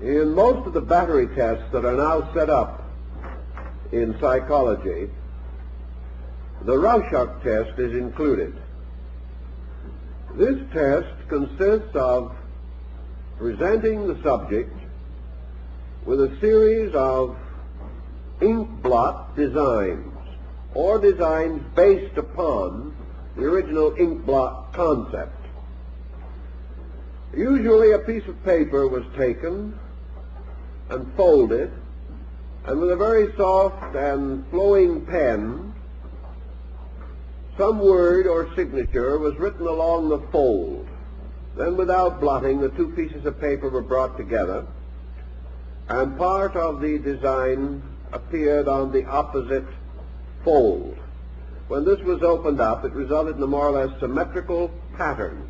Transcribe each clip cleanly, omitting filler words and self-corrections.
In most of the battery tests that are now set up in psychology, the Rorschach test is included. This test consists of presenting the subject with a series of ink blot designs, or designs based upon the original ink blot concept. Usually a piece of paper was taken and folded, and with a very soft and flowing pen, some word or signature was written along the fold. Then, without blotting, the two pieces of paper were brought together, and part of the design appeared on the opposite fold. When this was opened up, it resulted in a more or less symmetrical pattern.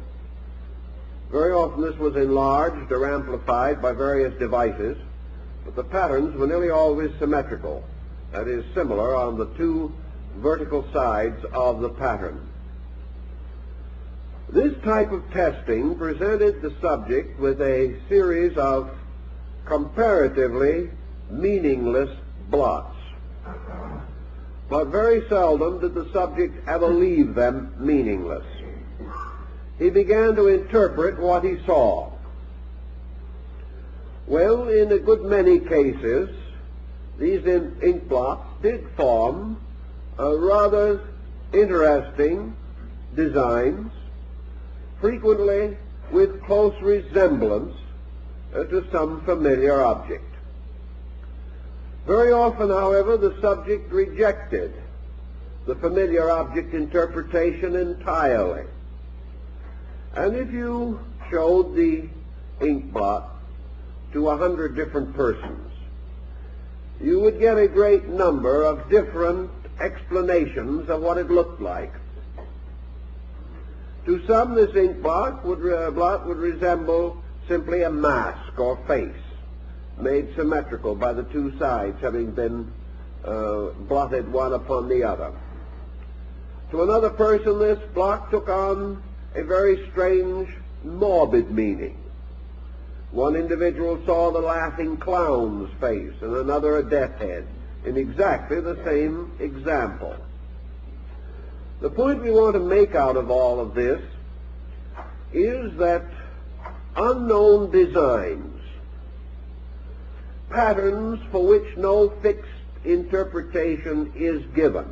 Very often this was enlarged or amplified by various devices, but the patterns were nearly always symmetrical, that is, similar on the two vertical sides of the pattern. This type of testing presented the subject with a series of comparatively meaningless blots, but very seldom did the subject ever leave them meaningless. He began to interpret what he saw. Well, in a good many cases, these ink blots did form rather interesting designs, frequently with close resemblance to some familiar object. Very often, however, the subject rejected the familiar object interpretation entirely. And if you showed the ink blot to 100 different persons, you would get a great number of different explanations of what it looked like. To some, this ink blot would resemble simply a mask or face, made symmetrical by the two sides having been blotted one upon the other. To another person, this blot took on a very strange, morbid meaning. One individual saw the laughing clown's face, and another a death's head, in exactly the same example. The point we want to make out of all of this is that unknown designs, patterns for which no fixed interpretation is given,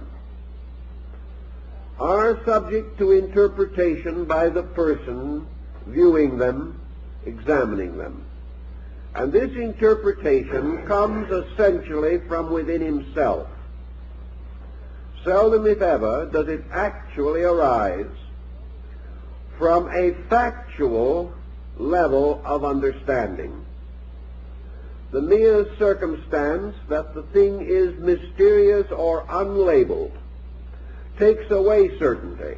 are subject to interpretation by the person viewing them, examining them. And this interpretation comes essentially from within himself. Seldom, if ever, does it actually arise from a factual level of understanding. The mere circumstance that the thing is mysterious or unlabeled takes away certainty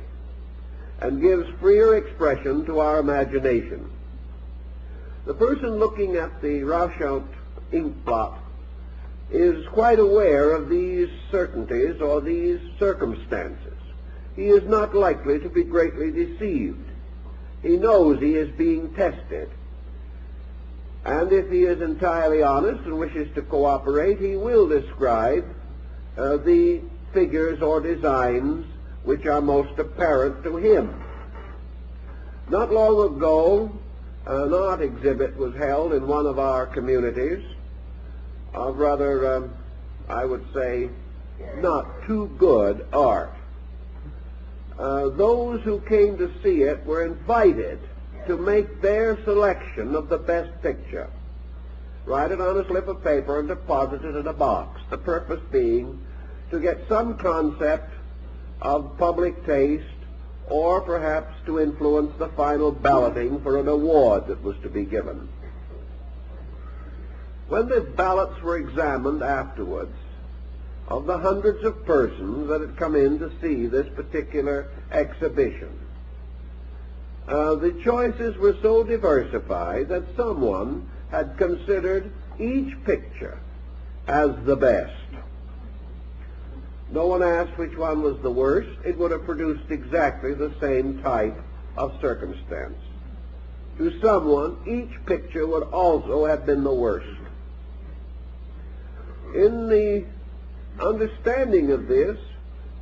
and gives freer expression to our imagination. The person looking at the Rorschach ink blot is quite aware of these certainties or these circumstances. He is not likely to be greatly deceived. He knows he is being tested. And if he is entirely honest and wishes to cooperate, he will describe the figures or designs which are most apparent to him. Not long ago, an art exhibit was held in one of our communities of rather, I would say, not too good art. Those who came to see it were invited to make their selection of the best picture, write it on a slip of paper and deposit it in a box, the purpose being to get some concept of public taste, or perhaps to influence the final balloting for an award that was to be given. When the ballots were examined afterwards, of the hundreds of persons that had come in to see this particular exhibition, the choices were so diversified that someone had considered each picture as the best. No one asked which one was the worst. It would have produced exactly the same type of circumstance. to someone, each picture would also have been the worst. In the understanding of this,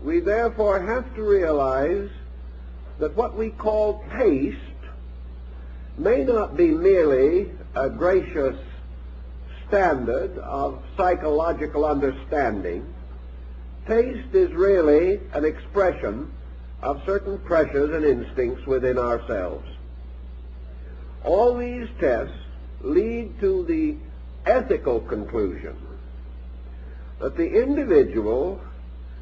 we therefore have to realize that what we call taste may not be merely a gracious standard of psychological understanding. Taste is really an expression of certain pressures and instincts within ourselves. All these tests lead to the ethical conclusion that the individual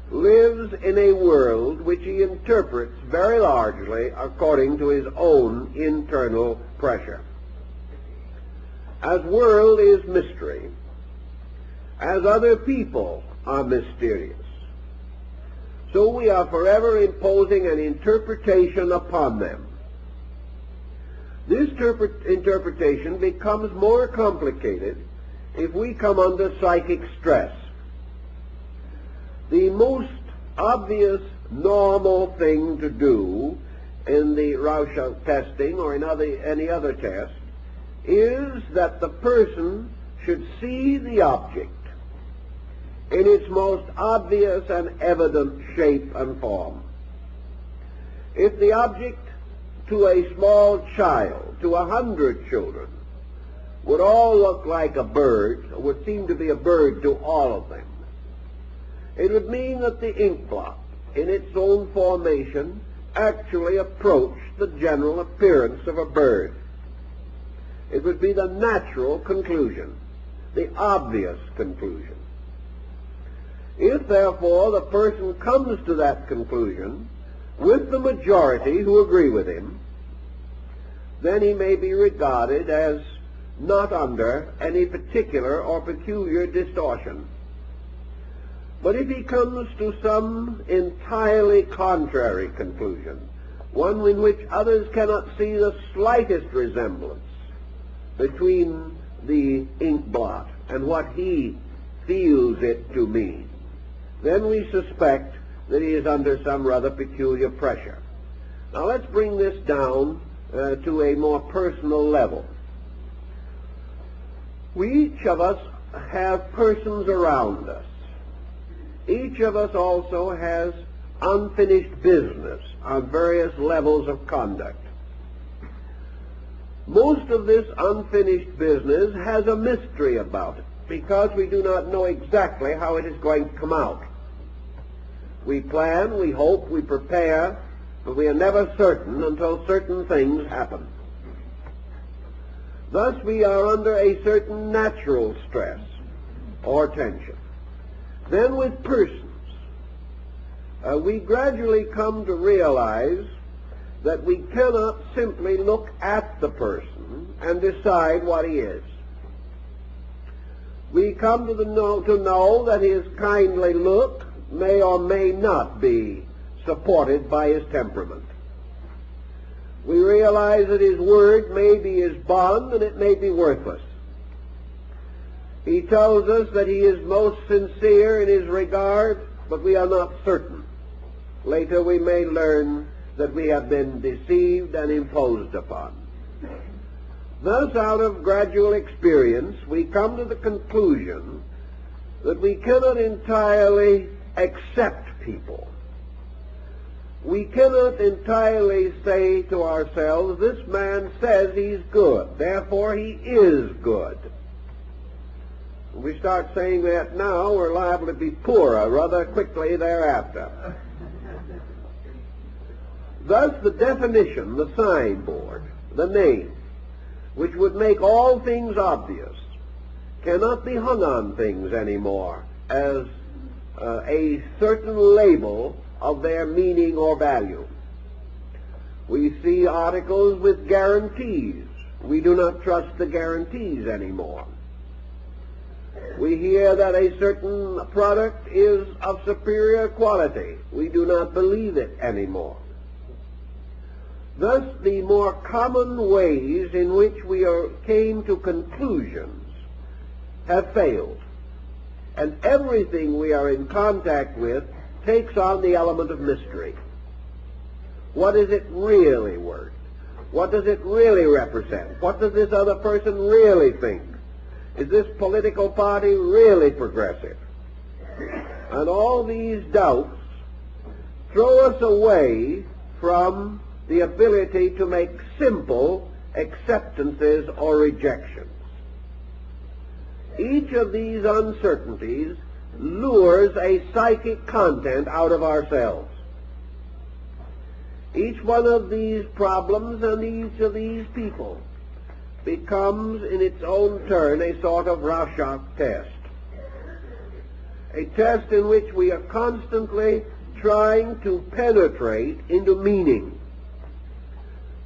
lives in a world which he interprets very largely according to his own internal pressure. As world is mystery, as other people are mysterious, so we are forever imposing an interpretation upon them. This interpretation becomes more complicated if we come under psychic stress. The most obvious normal thing to do in the Rorschach testing or in any other test is that the person should see the object in its most obvious and evident shape and form. If the object to a small child, to 100 children, would all look like a bird, or would seem to be a bird to all of them, it would mean that the ink blot, in its own formation, actually approached the general appearance of a bird. It would be the natural conclusion, the obvious conclusion. If, therefore, the person comes to that conclusion with the majority who agree with him, then he may be regarded as not under any particular or peculiar distortion. But if he comes to some entirely contrary conclusion, one in which others cannot see the slightest resemblance between the ink blot and what he feels it to mean, then we suspect that he is under some rather peculiar pressure. Now let's bring this down to a more personal level. We each of us have persons around us. Each of us also has unfinished business on various levels of conduct. Most of this unfinished business has a mystery about it because we do not know exactly how it is going to come out. We plan, we hope, we prepare, but we are never certain until certain things happen. Thus we are under a certain natural stress or tension. Then with persons, we gradually come to realize that we cannot simply look at the person and decide what he is. We come to know that his kindly look may or may not be supported by his temperament. We realize that his word may be his bond and it may be worthless. He tells us that he is most sincere in his regard, but we are not certain. Later we may learn that we have been deceived and imposed upon. Thus, out of gradual experience, we come to the conclusion that we cannot entirely accept people. We cannot entirely say to ourselves, this man says he's good, therefore he is good. When we start saying that now, we're liable to be poorer rather quickly thereafter. Thus, the definition, the signboard, the name, which would make all things obvious, cannot be hung on things anymore as a certain label of their meaning or value. We see articles with guarantees. We do not trust the guarantees anymore. We hear that a certain product is of superior quality. We do not believe it anymore. Thus, the more common ways in which we came to conclusions have failed, and everything we are in contact with takes on the element of mystery. What is it really worth? What does it really represent? What does this other person really think? Is this political party really progressive? And all these doubts throw us away from the ability to make simple acceptances or rejections. Each of these uncertainties lures a psychic content out of ourselves. Each one of these problems and each of these people becomes in its own turn a sort of Rorschach test. A test in which we are constantly trying to penetrate into meaning,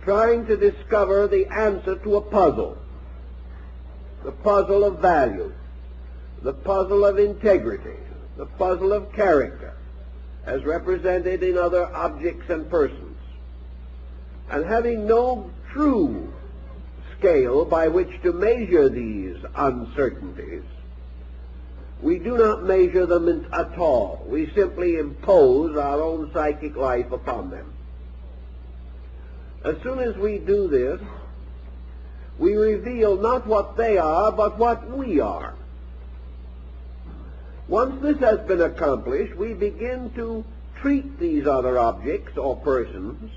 trying to discover the answer to a puzzle, the puzzle of value, the puzzle of integrity, the puzzle of character, as represented in other objects and persons. And having no true scale by which to measure these uncertainties, we do not measure them at all. We simply impose our own psychic life upon them. As soon as we do this, we reveal not what they are, but what we are. Once this has been accomplished, we begin to treat these other objects or persons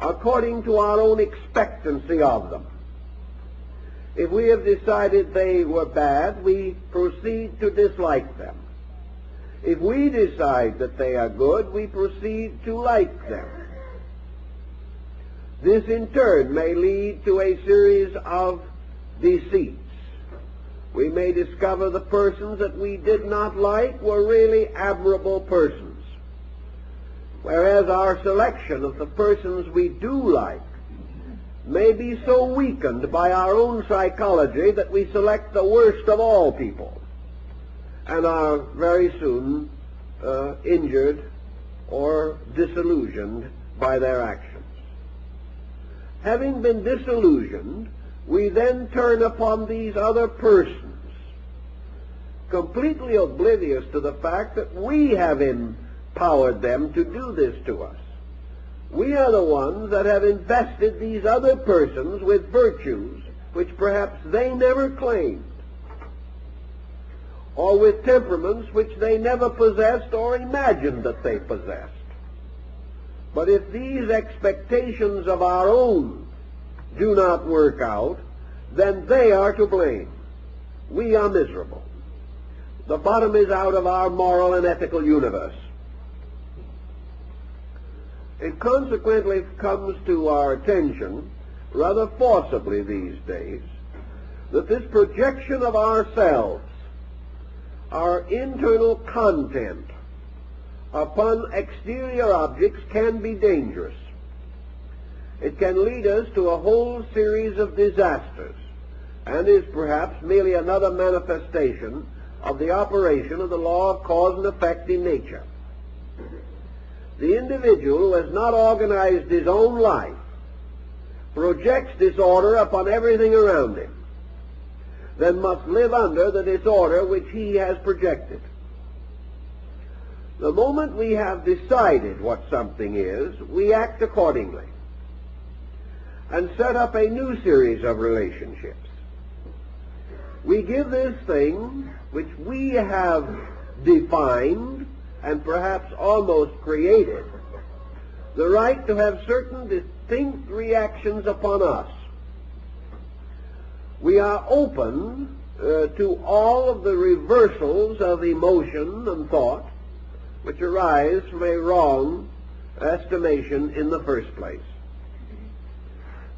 according to our own expectancy of them. If we have decided they were bad, we proceed to dislike them. If we decide that they are good, we proceed to like them. This in turn may lead to a series of deceits. We may discover the persons that we did not like were really admirable persons, whereas our selection of the persons we do like may be so weakened by our own psychology that we select the worst of all people and are very soon injured or disillusioned by their actions. Having been disillusioned, we then turn upon these other persons, completely oblivious to the fact that we have empowered them to do this to us. We are the ones that have invested these other persons with virtues which perhaps they never claimed, or with temperaments which they never possessed or imagined that they possessed. But if these expectations of our own do not work out, then they are to blame. We are miserable. The bottom is out of our moral and ethical universe. It consequently comes to our attention rather forcibly these days that this projection of ourselves, our internal content, upon exterior objects can be dangerous. It can lead us to a whole series of disasters and is perhaps merely another manifestation of the operation of the law of cause and effect in nature. The individual who has not organized his own life projects disorder upon everything around him, then must live under the disorder which he has projected. The moment we have decided what something is, we act accordingly and set up a new series of relationships. We give this thing, which we have defined and perhaps almost created, the right to have certain distinct reactions upon us. We are open to all of the reversals of emotion and thought which arise from a wrong estimation in the first place.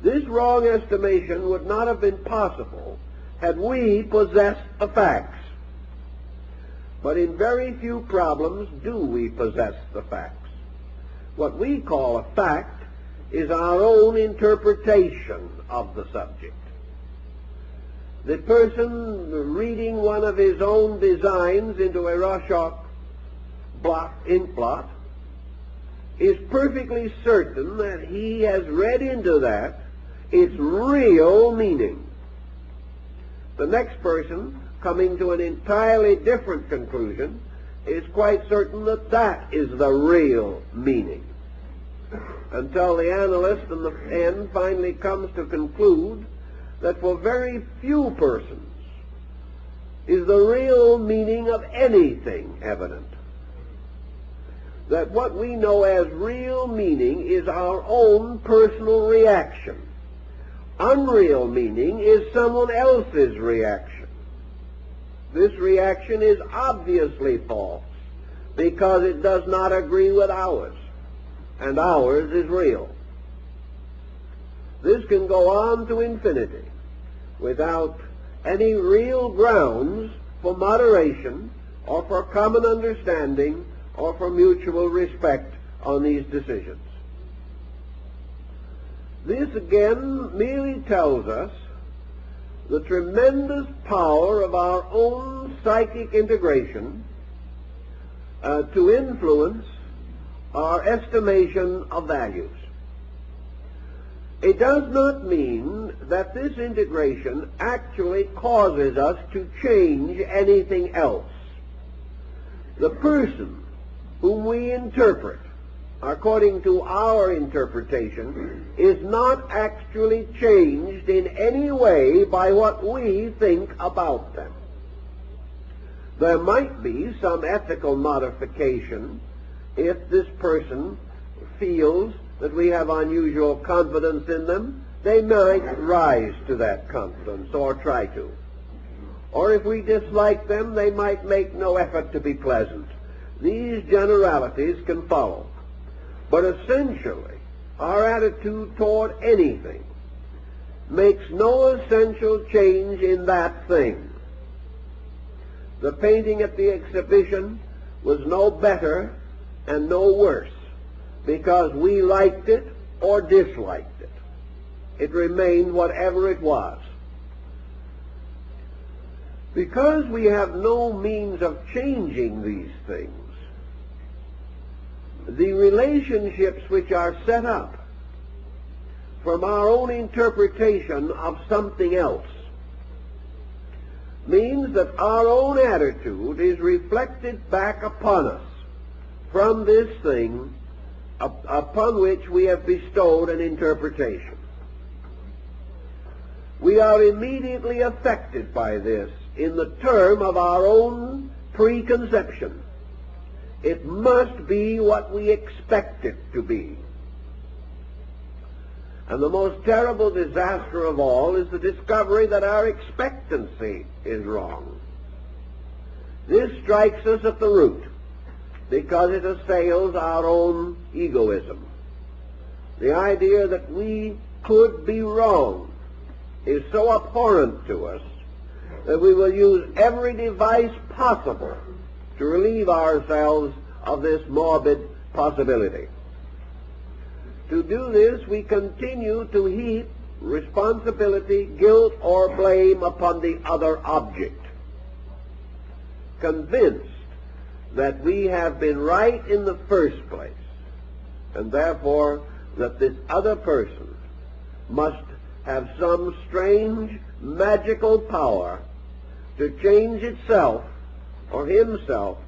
This wrong estimation would not have been possible had we possessed the facts. But in very few problems do we possess the facts. What we call a fact is our own interpretation of the subject. The person reading one of his own designs into a Rorschach ink blot is perfectly certain that he has read into that its real meaning. The next person, coming to an entirely different conclusion, is quite certain that that is the real meaning. until the analyst in the end finally comes to conclude that for very few persons is the real meaning of anything evident. That what we know as real meaning is our own personal reaction. Unreal meaning is someone else's reaction. This reaction is obviously false because it does not agree with ours, and ours is real. This can go on to infinity without any real grounds for moderation or for common understanding or for mutual respect on these decisions. This again merely tells us the tremendous power of our own psychic integration to influence our estimation of values. It does not mean that this integration actually causes us to change anything else. The person whom we interpret according to our interpretation is not actually changed in any way by what we think about them. There might be some ethical modification if this person feels that we have unusual confidence in them. They might rise to that confidence or try to. Or if we dislike them, they might make no effort to be pleasant. These generalities can follow. But essentially, our attitude toward anything makes no essential change in that thing. The painting at the exhibition was no better and no worse because we liked it or disliked it. It remained whatever it was. Because we have no means of changing these things, the relationships which are set up from our own interpretation of something else means that our own attitude is reflected back upon us from this thing upon which we have bestowed an interpretation. We are immediately affected by this in the term of our own preconception. It must be what we expect it to be. And the most terrible disaster of all is the discovery that our expectancy is wrong. This strikes us at the root because it assails our own egoism. The idea that we could be wrong is so abhorrent to us that we will use every device possible to relieve ourselves of this morbid possibility. To do this, we continue to heap responsibility, guilt, or blame upon the other object, convinced that we have been right in the first place, and therefore that this other person must have some strange magical power to change itself or himself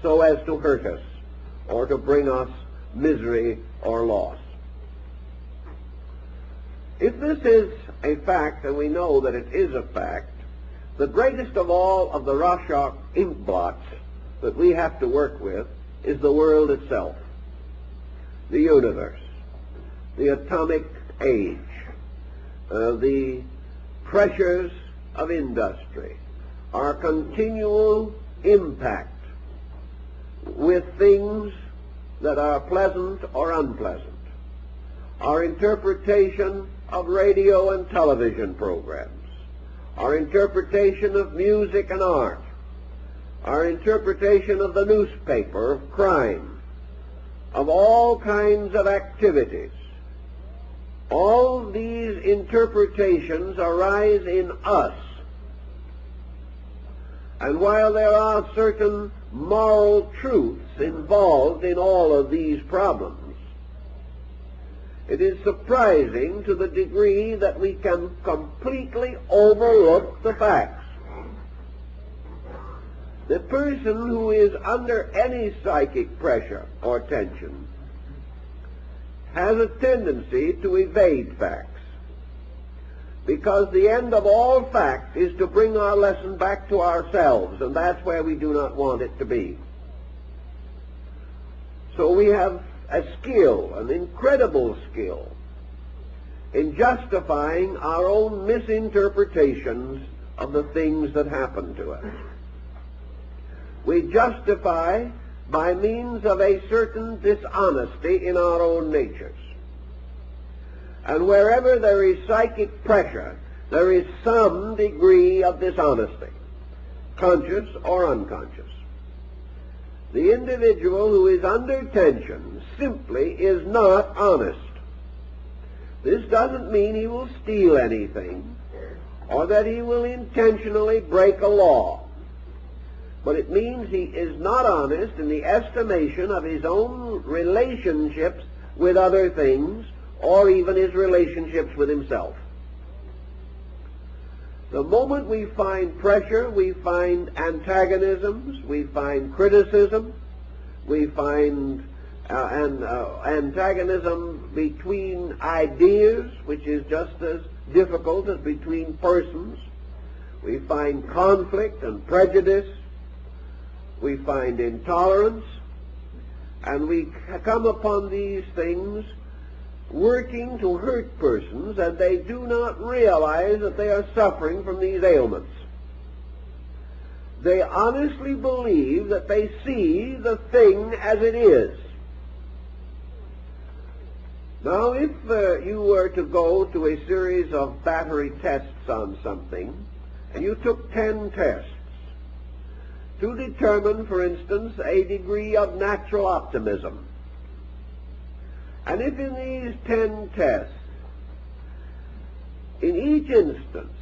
so as to hurt us or to bring us misery or loss. If this is a fact, and we know that it is a fact, the greatest of all of the Rorschach ink blots that we have to work with is the world itself, the universe, the atomic age, the pressures of industry, our continual impact with things that are pleasant or unpleasant, our interpretation of radio and television programs, our interpretation of music and art, our interpretation of the newspaper, of crime, of all kinds of activities. All these interpretations arise in us. And while there are certain moral truths involved in all of these problems, it is surprising to the degree that we can completely overlook the facts. The person who is under any psychic pressure or tension has a tendency to evade facts, because the end of all fact is to bring our lesson back to ourselves, and that's where we do not want it to be. So we have a skill, an incredible skill, in justifying our own misinterpretations of the things that happen to us. We justify by means of a certain dishonesty in our own natures. And wherever there is psychic pressure, there is some degree of dishonesty, conscious or unconscious. The individual who is under tension simply is not honest. This doesn't mean he will steal anything or that he will intentionally break a law, but it means he is not honest in the estimation of his own relationships with other things, or even his relationships with himself. The moment we find pressure, we find antagonisms, we find criticism, we find antagonism between ideas, which is just as difficult as between persons. We find conflict and prejudice. We find intolerance. And we come upon these things working to hurt persons, and they do not realize that they are suffering from these ailments. They honestly believe that they see the thing as it is. Now, if you were to go to a series of battery tests on something, and you took 10 tests to determine, for instance, a degree of natural optimism, and if in these 10 tests, in each instance,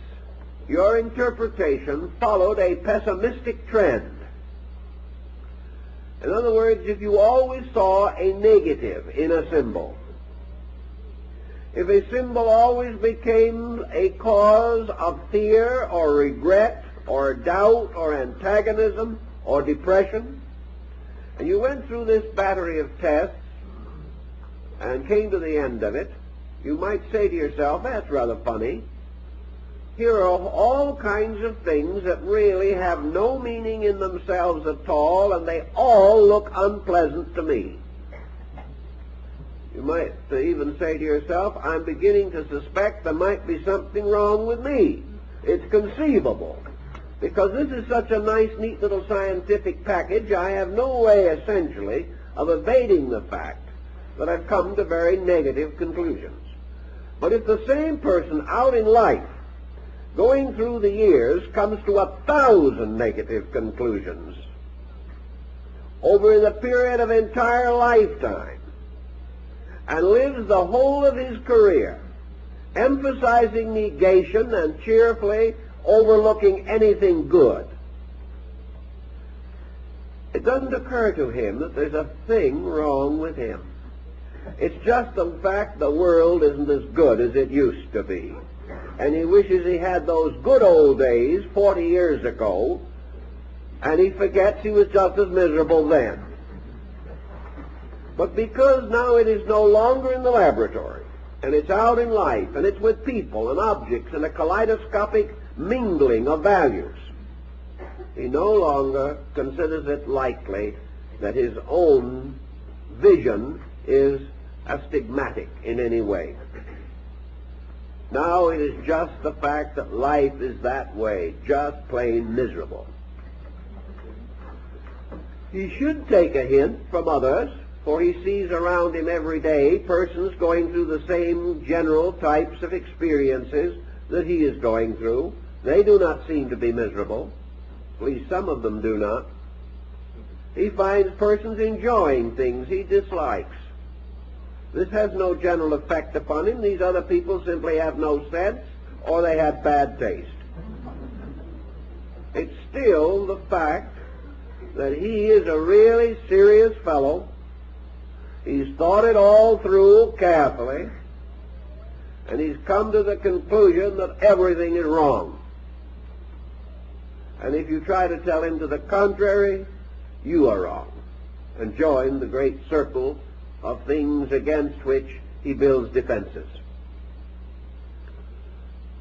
your interpretation followed a pessimistic trend, in other words, if you always saw a negative in a symbol, if a symbol always became a cause of fear or regret or doubt or antagonism or depression, and you went through this battery of tests and came to the end of it, you might say to yourself, that's rather funny. Here are all kinds of things that really have no meaning in themselves at all, and they all look unpleasant to me. You might even say to yourself, I'm beginning to suspect there might be something wrong with me. It's conceivable. Because this is such a nice, neat little scientific package, I have no way, essentially, of evading the fact that I've come to very negative conclusions. But if the same person out in life, going through the years, comes to 1,000 negative conclusions over the period of entire lifetime, and lives the whole of his career emphasizing negation and cheerfully overlooking anything good, it doesn't occur to him that there's a thing wrong with him. It's just the fact the world isn't as good as it used to be. And he wishes he had those good old days 40 years ago, and he forgets he was just as miserable then. But because now it is no longer in the laboratory, and it's out in life, and it's with people and objects and a kaleidoscopic mingling of values, he no longer considers it likely that his own vision is astigmatic in any way. Now it is just the fact that life is that way, just plain miserable. He should take a hint from others, for he sees around him every day persons going through the same general types of experiences that he is going through. They do not seem to be miserable. At least some of them do not. He finds persons enjoying things he dislikes. This has no general effect upon him. These other people simply have no sense, or they have bad taste. It's still the fact that he is a really serious fellow. He's thought it all through carefully, and he's come to the conclusion that everything is wrong. And if you try to tell him to the contrary, you are wrong, and join the great circle of things against which he builds defenses.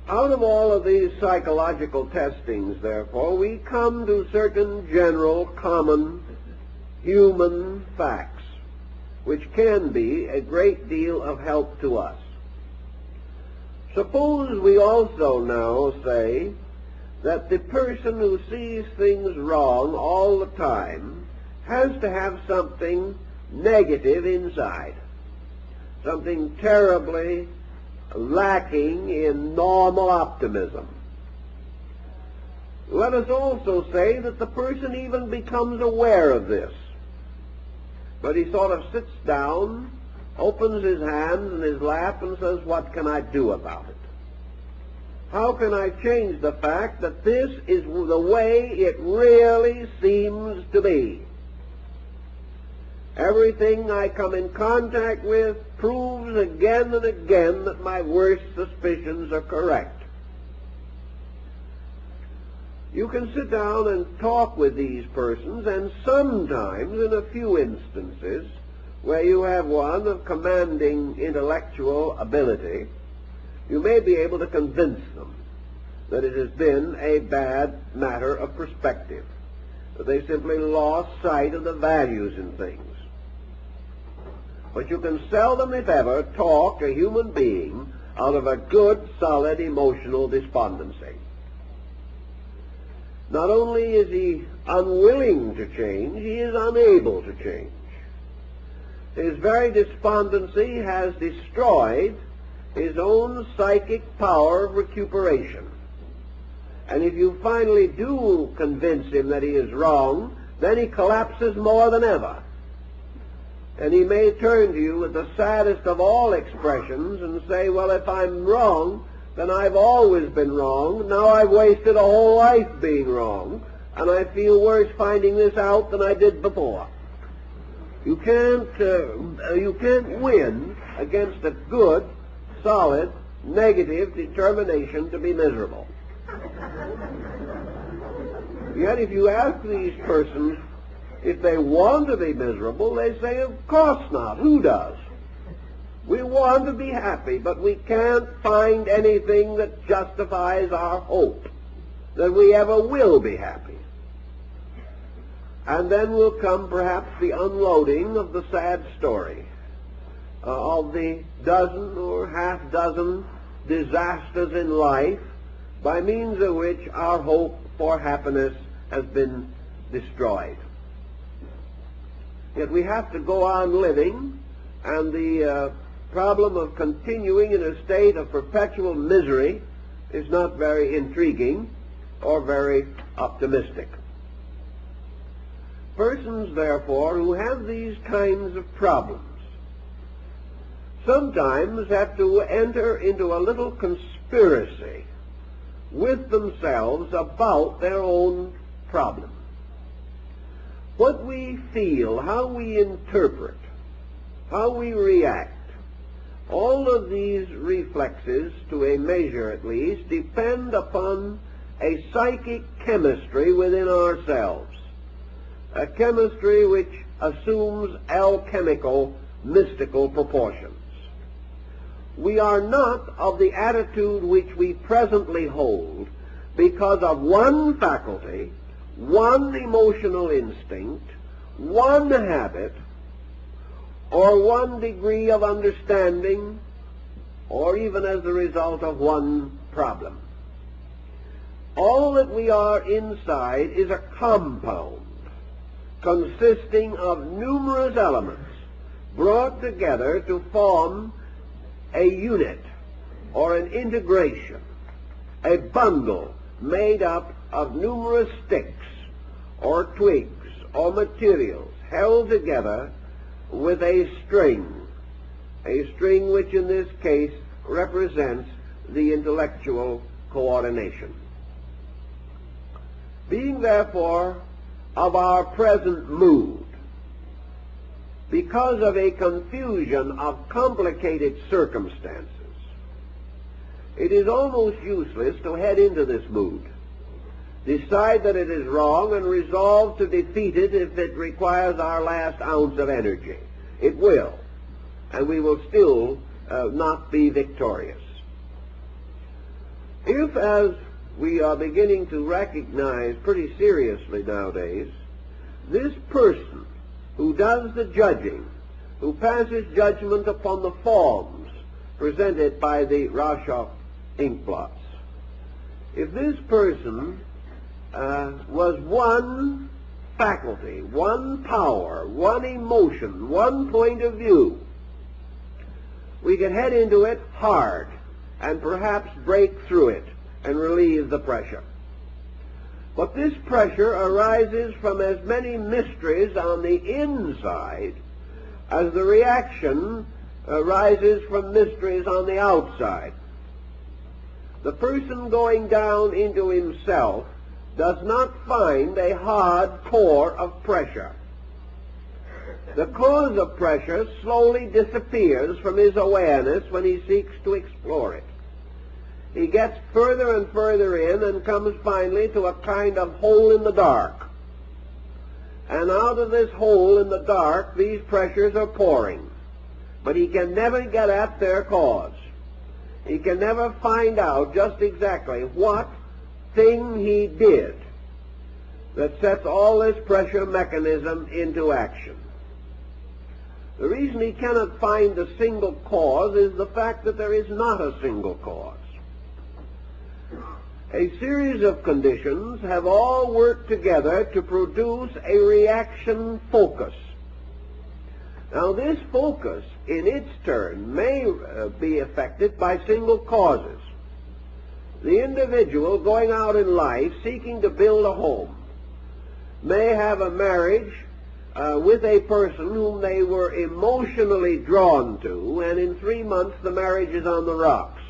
Out of all of these psychological testings, therefore, we come to certain general, common, human facts, which can be a great deal of help to us. Suppose we also now say that the person who sees things wrong all the time has to have something negative inside, something terribly lacking in normal optimism. Let us also say that the person even becomes aware of this, but he sort of sits down, opens his hands in his lap, and says, what can I do about it? How can I change the fact that this is the way it really seems to be? Everything I come in contact with proves again and again that my worst suspicions are correct. You can sit down and talk with these persons, and sometimes, in a few instances, where you have one of commanding intellectual ability, you may be able to convince them that it has been a bad matter of perspective, that they simply lost sight of the values in things. But you can seldom, if ever, talk a human being out of a good, solid emotional despondency. Not only is he unwilling to change, he is unable to change. His very despondency has destroyed his own psychic power of recuperation. And if you finally do convince him that he is wrong, then he collapses more than ever. And he may turn to you with the saddest of all expressions and say, well, if I'm wrong, then I've always been wrong. Now I've wasted a whole life being wrong, and I feel worse finding this out than I did before. You can't win against a good, solid, negative determination to be miserable. Yet if you ask these persons if they want to be miserable, they say, of course not. Who does? We want to be happy, but we can't find anything that justifies our hope that we ever will be happy. And then will come perhaps the unloading of the sad story of the dozen or half-dozen disasters in life by means of which our hope for happiness has been destroyed. Yet we have to go on living, and the problem of continuing in a state of perpetual misery is not very intriguing or very optimistic. Persons, therefore, who have these kinds of problems sometimes have to enter into a little conspiracy with themselves about their own problem. What we feel, how we interpret, how we react, all of these reflexes, to a measure at least, depend upon a psychic chemistry within ourselves, a chemistry which assumes alchemical, mystical proportions. We are not of the attitude which we presently hold because of one faculty, one emotional instinct, one habit, or one degree of understanding, or even as a result of one problem. All that we are inside is a compound consisting of numerous elements brought together to form a unit or an integration, a bundle made up of numerous sticks or twigs or materials held together with a string which in this case represents the intellectual coordination. Being therefore of our present mood, because of a confusion of complicated circumstances, it is almost useless to head into this mood, decide that it is wrong, and resolve to defeat it if it requires our last ounce of energy. It will, and we will still not be victorious. If, as we are beginning to recognize pretty seriously nowadays, this person who does the judging, who passes judgment upon the forms presented by the Rorschach ink blots, if this person was one faculty, one power, one emotion, one point of view, we could head into it hard and perhaps break through it and relieve the pressure. But this pressure arises from as many mysteries on the inside as the reaction arises from mysteries on the outside. The person going down into himself does not find a hard core of pressure. The cause of pressure slowly disappears from his awareness when he seeks to explore it. He gets further and further in and comes finally to a kind of hole in the dark. And out of this hole in the dark, these pressures are pouring. But he can never get at their cause. He can never find out just exactly what thing he did that sets all this pressure mechanism into action. The reason he cannot find the single cause is the fact that there is not a single cause. A series of conditions have all worked together to produce a reaction focus. Now, this focus, in its turn, may be affected by single causes. The individual going out in life seeking to build a home may have a marriage with a person whom they were emotionally drawn to, and in 3 months the marriage is on the rocks.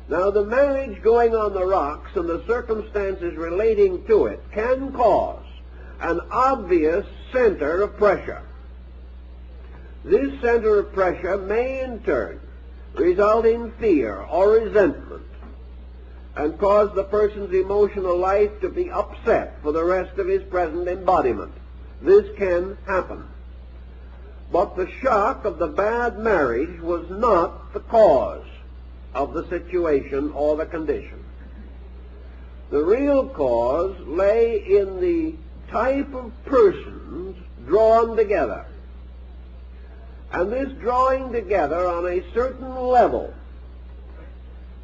Now, the marriage going on the rocks and the circumstances relating to it can cause an obvious center of pressure. This center of pressure may in turn result in fear or resentment and cause the person's emotional life to be upset for the rest of his present embodiment. This can happen. But the shock of the bad marriage was not the cause of the situation or the condition. The real cause lay in the type of persons drawn together. And this drawing together on a certain level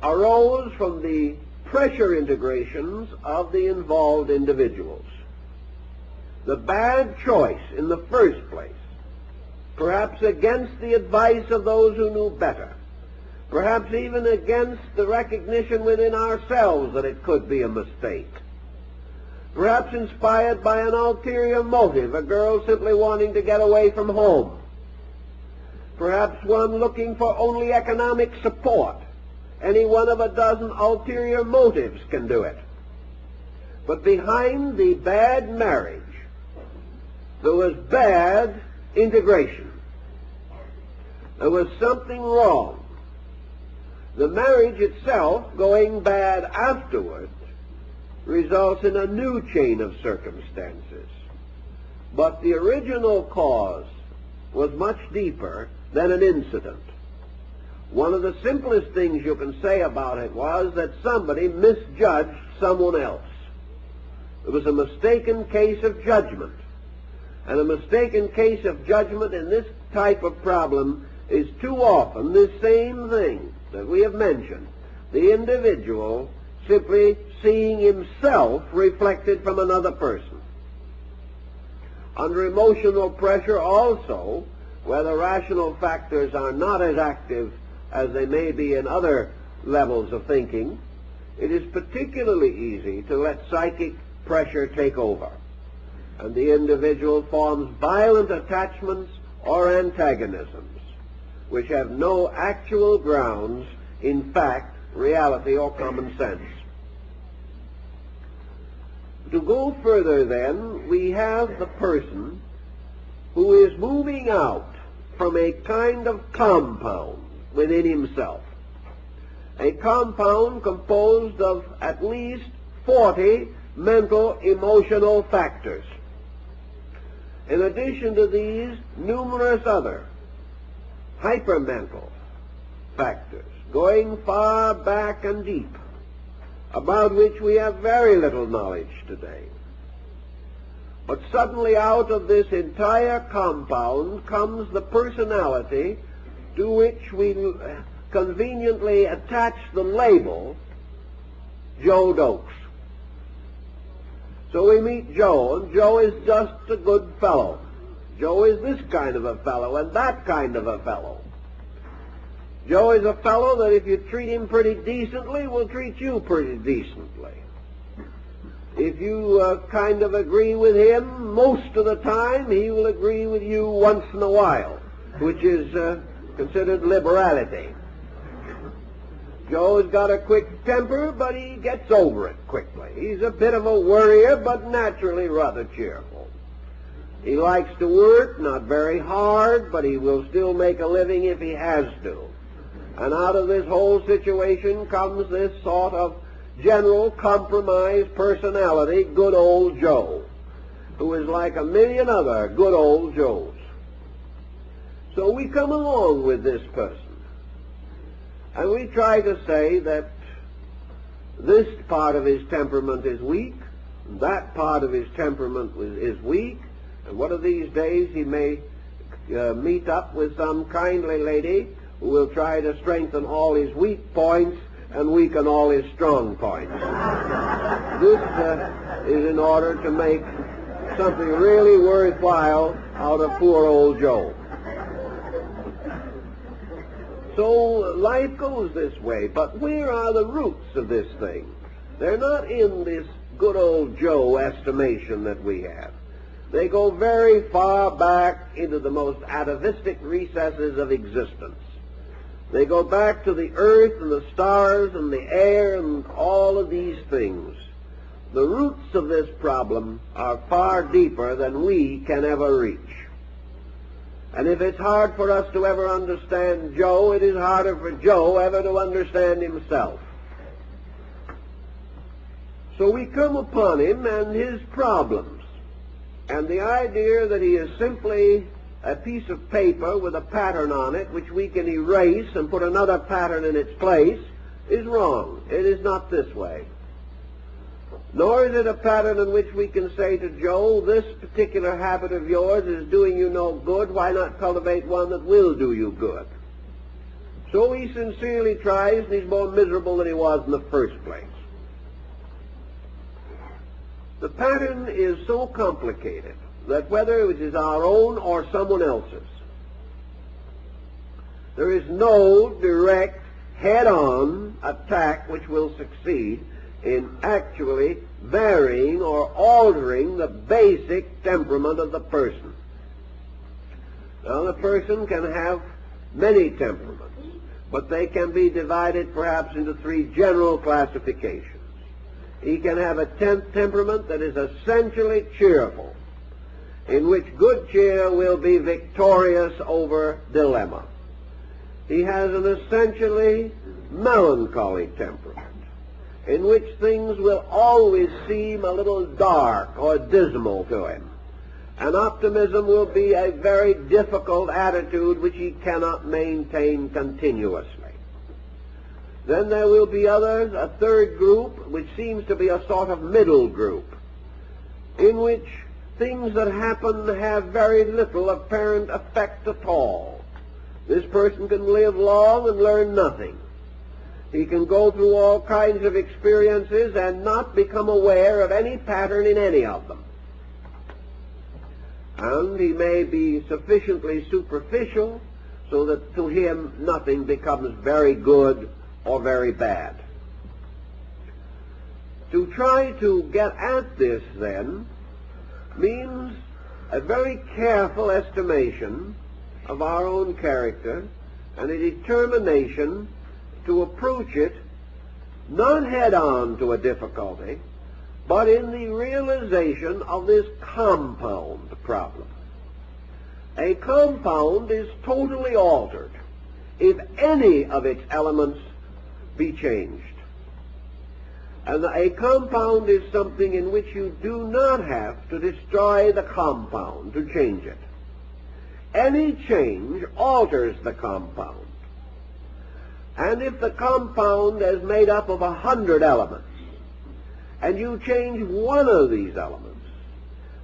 arose from the pressure integrations of the involved individuals. The bad choice in the first place, perhaps against the advice of those who knew better, perhaps even against the recognition within ourselves that it could be a mistake, perhaps inspired by an ulterior motive, a girl simply wanting to get away from home, perhaps one looking for only economic support. Any one of a dozen ulterior motives can do it. But behind the bad marriage, there was bad integration. There was something wrong. The marriage itself, going bad afterward, results in a new chain of circumstances. But the original cause was much deeper than an incident. One of the simplest things you can say about it was that somebody misjudged someone else. It was a mistaken case of judgment. And a mistaken case of judgment in this type of problem is too often the same thing that we have mentioned. The individual simply seeing himself reflected from another person. Under emotional pressure also, where the rational factors are not as active as they may be in other levels of thinking, it is particularly easy to let psychic pressure take over, and the individual forms violent attachments or antagonisms which have no actual grounds in fact, reality, or common sense. To go further then, we have the person who is moving out from a kind of compound within himself. A compound composed of at least 40 mental, emotional factors. In addition to these, numerous other hypermental factors, going far back and deep, about which we have very little knowledge today. But suddenly out of this entire compound comes the personality to which we conveniently attach the label Joe Dokes. So we meet Joe, and Joe is just a good fellow. Joe is this kind of a fellow and that kind of a fellow. Joe is a fellow that if you treat him pretty decently, will treat you pretty decently. If you kind of agree with him most of the time, he will agree with you once in a while, which is considered liberality. Joe's got a quick temper, but he gets over it quickly. He's a bit of a worrier, but naturally rather cheerful. He likes to work, not very hard, but he will still make a living if he has to. And out of this whole situation comes this sort of general compromise personality, good old Joe, who is like a million other good old Joes. So we come along with this person, and we try to say that this part of his temperament is weak, and that part of his temperament is weak, and one of these days he may meet up with some kindly lady who will try to strengthen all his weak points and weaken all his strong points. This is in order to make something really worthwhile out of poor old Joe. So life goes this way, but where are the roots of this thing? They're not in this good old Joe estimation that we have. They go very far back into the most atavistic recesses of existence. They go back to the earth and the stars and the air and all of these things. The roots of this problem are far deeper than we can ever reach. And if it's hard for us to ever understand Joe, it is harder for Joe ever to understand himself. So we come upon him and his problems, and the idea that he is simply a piece of paper with a pattern on it which we can erase and put another pattern in its place is wrong. It is not this way. Nor is it a pattern in which we can say to Joe, this particular habit of yours is doing you no good, why not cultivate one that will do you good? So he sincerely tries, and he's more miserable than he was in the first place. The pattern is so complicated that whether it is our own or someone else's, there is no direct head-on attack which will succeed in actually varying or altering the basic temperament of the person. Now, the person can have many temperaments, but they can be divided perhaps into three general classifications. He can have a temperament that is essentially cheerful, in which good cheer will be victorious over dilemma. He has an essentially melancholy temperament, in which things will always seem a little dark or dismal to him. And optimism will be a very difficult attitude which he cannot maintain continuously. Then there will be others, a third group, which seems to be a sort of middle group, in which things that happen have very little apparent effect at all. This person can live long and learn nothing. He can go through all kinds of experiences and not become aware of any pattern in any of them. And he may be sufficiently superficial so that to him nothing becomes very good or very bad. To try to get at this, then, means a very careful estimation of our own character and a determination to approach it not head-on to a difficulty, but in the realization of this compound problem. A compound is totally altered if any of its elements be changed. And a compound is something in which you do not have to destroy the compound to change it. any change alters the compound. And if the compound is made up of 100 elements, and you change one of these elements,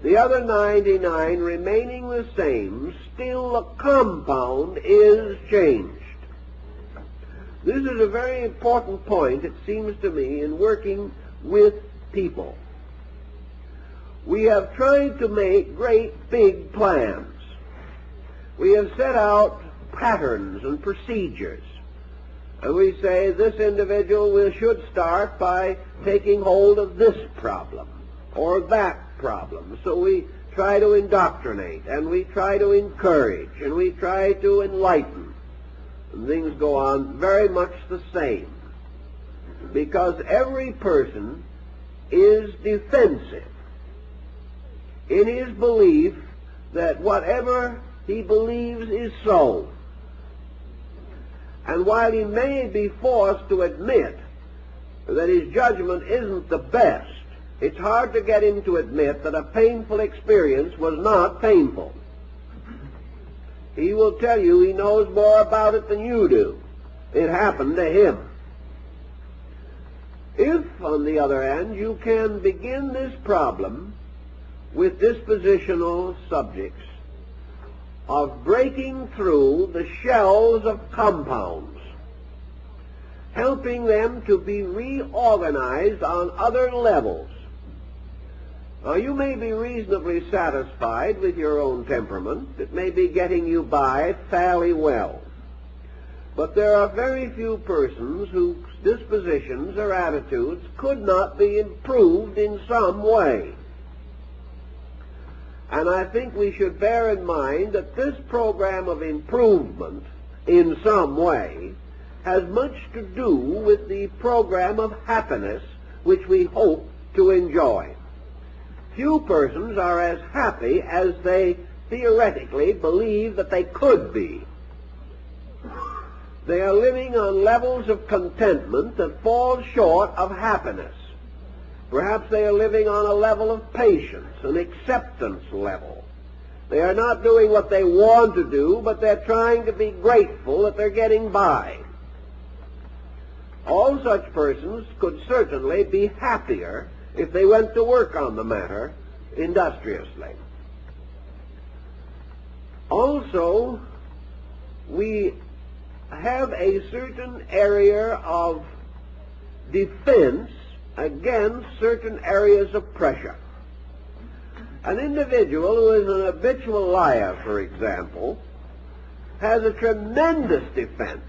the other 99 remaining the same, still the compound is changed. This is a very important point, it seems to me, in working with people. We have tried to make great big plans. We have set out patterns and procedures. And we say this individual should start by taking hold of this problem or that problem. So we try to indoctrinate, and we try to encourage, and we try to enlighten. And things go on very much the same, because every person is defensive in his belief that whatever he believes is so. And while he may be forced to admit that his judgment isn't the best, it's hard to get him to admit that a painful experience was not painful. He will tell you he knows more about it than you do. It happened to him. If, on the other hand, you can begin this problem with dispositional subjects of breaking through the shells of compounds, helping them to be reorganized on other levels. Now, you may be reasonably satisfied with your own temperament. It may be getting you by fairly well. But there are very few persons whose dispositions or attitudes could not be improved in some way. And I think we should bear in mind that this program of improvement in some way has much to do with the program of happiness which we hope to enjoy. Few persons are as happy as they theoretically believe that they could be. They are living on levels of contentment that fall short of happiness. Perhaps they are living on a level of patience, an acceptance level. They are not doing what they want to do, but they're trying to be grateful that they're getting by. All such persons could certainly be happier if they went to work on the matter industriously. Also, we have a certain area of defense against certain areas of pressure. An individual who is an habitual liar, for example, has a tremendous defense.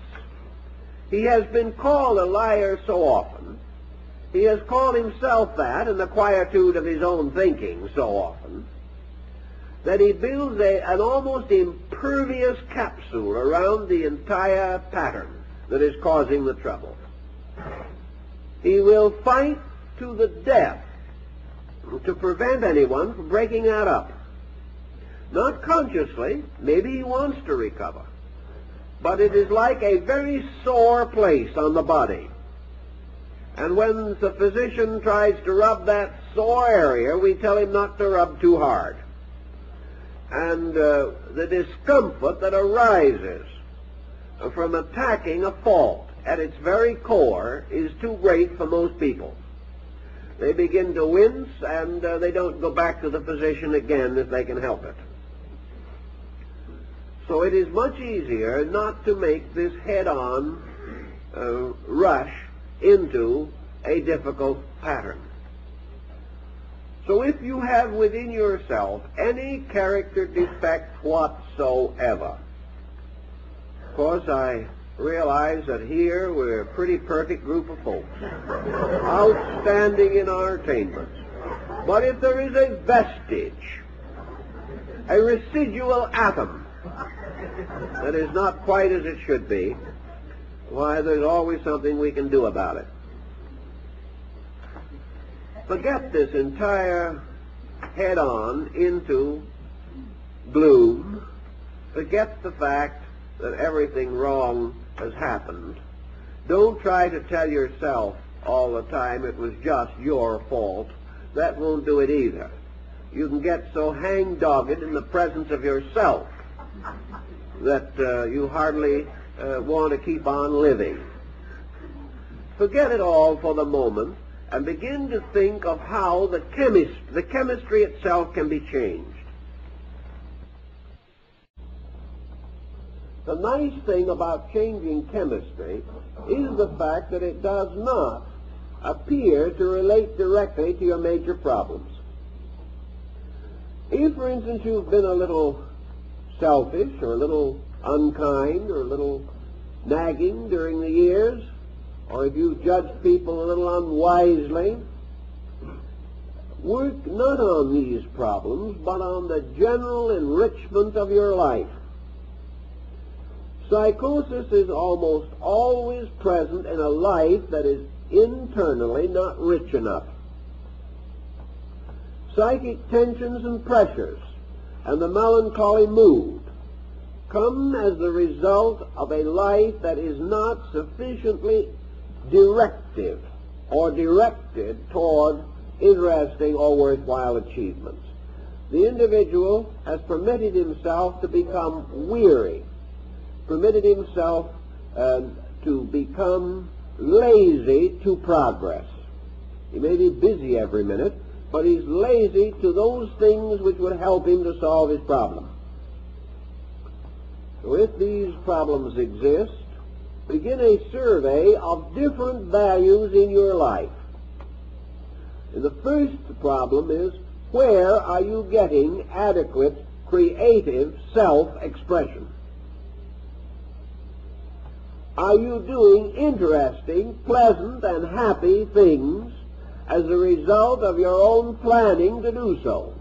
He has been called a liar so often, he has called himself that in the quietude of his own thinking so often, that he builds an almost impervious capsule around the entire pattern that is causing the trouble. He will fight to the death to prevent anyone from breaking that up. Not consciously, maybe he wants to recover, but it is like a very sore place on the body. And when the physician tries to rub that sore area, we tell him not to rub too hard. And the discomfort that arises from attacking a fault at its very core is too great for most people. They begin to wince, and they don't go back to the physician again if they can help it. So it is much easier not to make this head-on rush into a difficult pattern. So if you have within yourself any character defect whatsoever, of course I realize that here we're a pretty perfect group of folks, outstanding in our attainments. But if there is a vestige, a residual atom that is not quite as it should be, why, there's always something we can do about it. Forget this entire head-on into gloom. Forget the fact that everything wrong has happened. Don't try to tell yourself all the time it was just your fault. That won't do it either. You can get so hang-dogged in the presence of yourself that you hardly want to keep on living. Forget it all for the moment and begin to think of how the chemistry itself can be changed. The nice thing about changing chemistry is the fact that it does not appear to relate directly to your major problems. If, for instance, you've been a little selfish or a little unkind or a little nagging during the years, or if you've judged people a little unwisely, work not on these problems, but on the general enrichment of your life. Psychosis is almost always present in a life that is internally not rich enough. Psychic tensions and pressures and the melancholy mood come as the result of a life that is not sufficiently directive or directed toward interesting or worthwhile achievements. The individual has permitted himself to become weary, permitted himself to become lazy to progress. He may be busy every minute, but he's lazy to those things which would help him to solve his problem. So if these problems exist, begin a survey of different values in your life. And the first problem is, where are you getting adequate creative self-expression? Are you doing interesting, pleasant, and happy things as a result of your own planning to do so?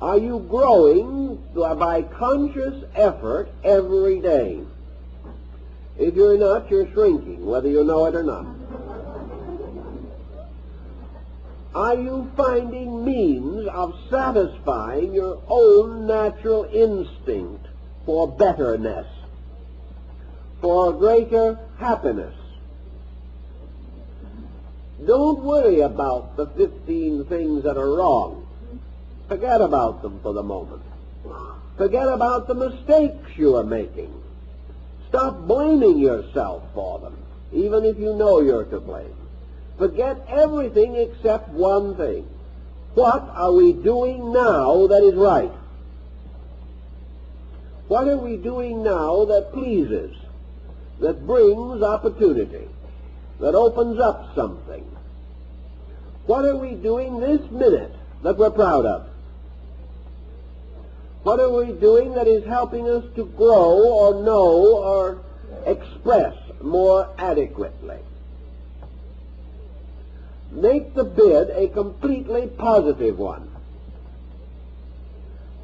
Are you growing by conscious effort every day? If you're not, you're shrinking, whether you know it or not. Are you finding means of satisfying your own natural instinct for betterness, for greater happiness? Don't worry about the 15 things that are wrong. Forget about them for the moment. Forget about the mistakes you are making. Stop blaming yourself for them, even if you know you're to blame. Forget everything except one thing. What are we doing now that is right? What are we doing now that pleases, that brings opportunity, that opens up something? What are we doing this minute that we're proud of? What are we doing that is helping us to grow or know or express more adequately? Make the bid a completely positive one.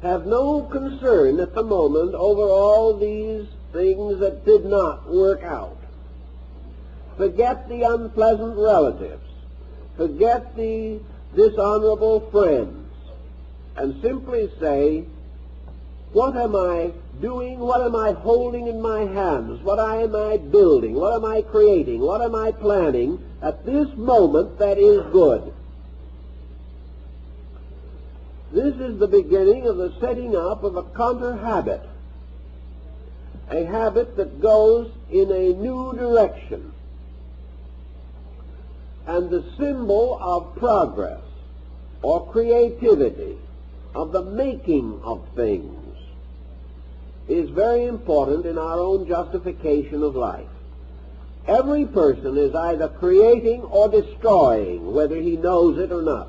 Have no concern at the moment over all these things that did not work out. Forget the unpleasant relatives. Forget the dishonorable friends. And simply say, what am I doing? What am I holding in my hands? What am I building? What am I creating? What am I planning at this moment that is good? This is the beginning of the setting up of a counter-habit, a habit that goes in a new direction. And the symbol of progress or creativity, of the making of things, is very important in our own justification of life. Every person is either creating or destroying, whether he knows it or not.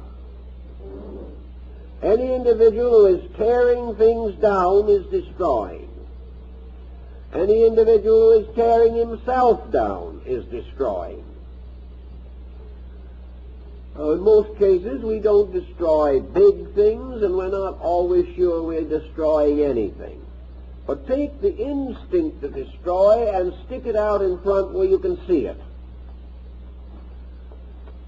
Any individual who is tearing things down is destroying. Any individual who is tearing himself down is destroying. In most cases, we don't destroy big things, and we're not always sure we're destroying anything. But take the instinct to destroy and stick it out in front where you can see it.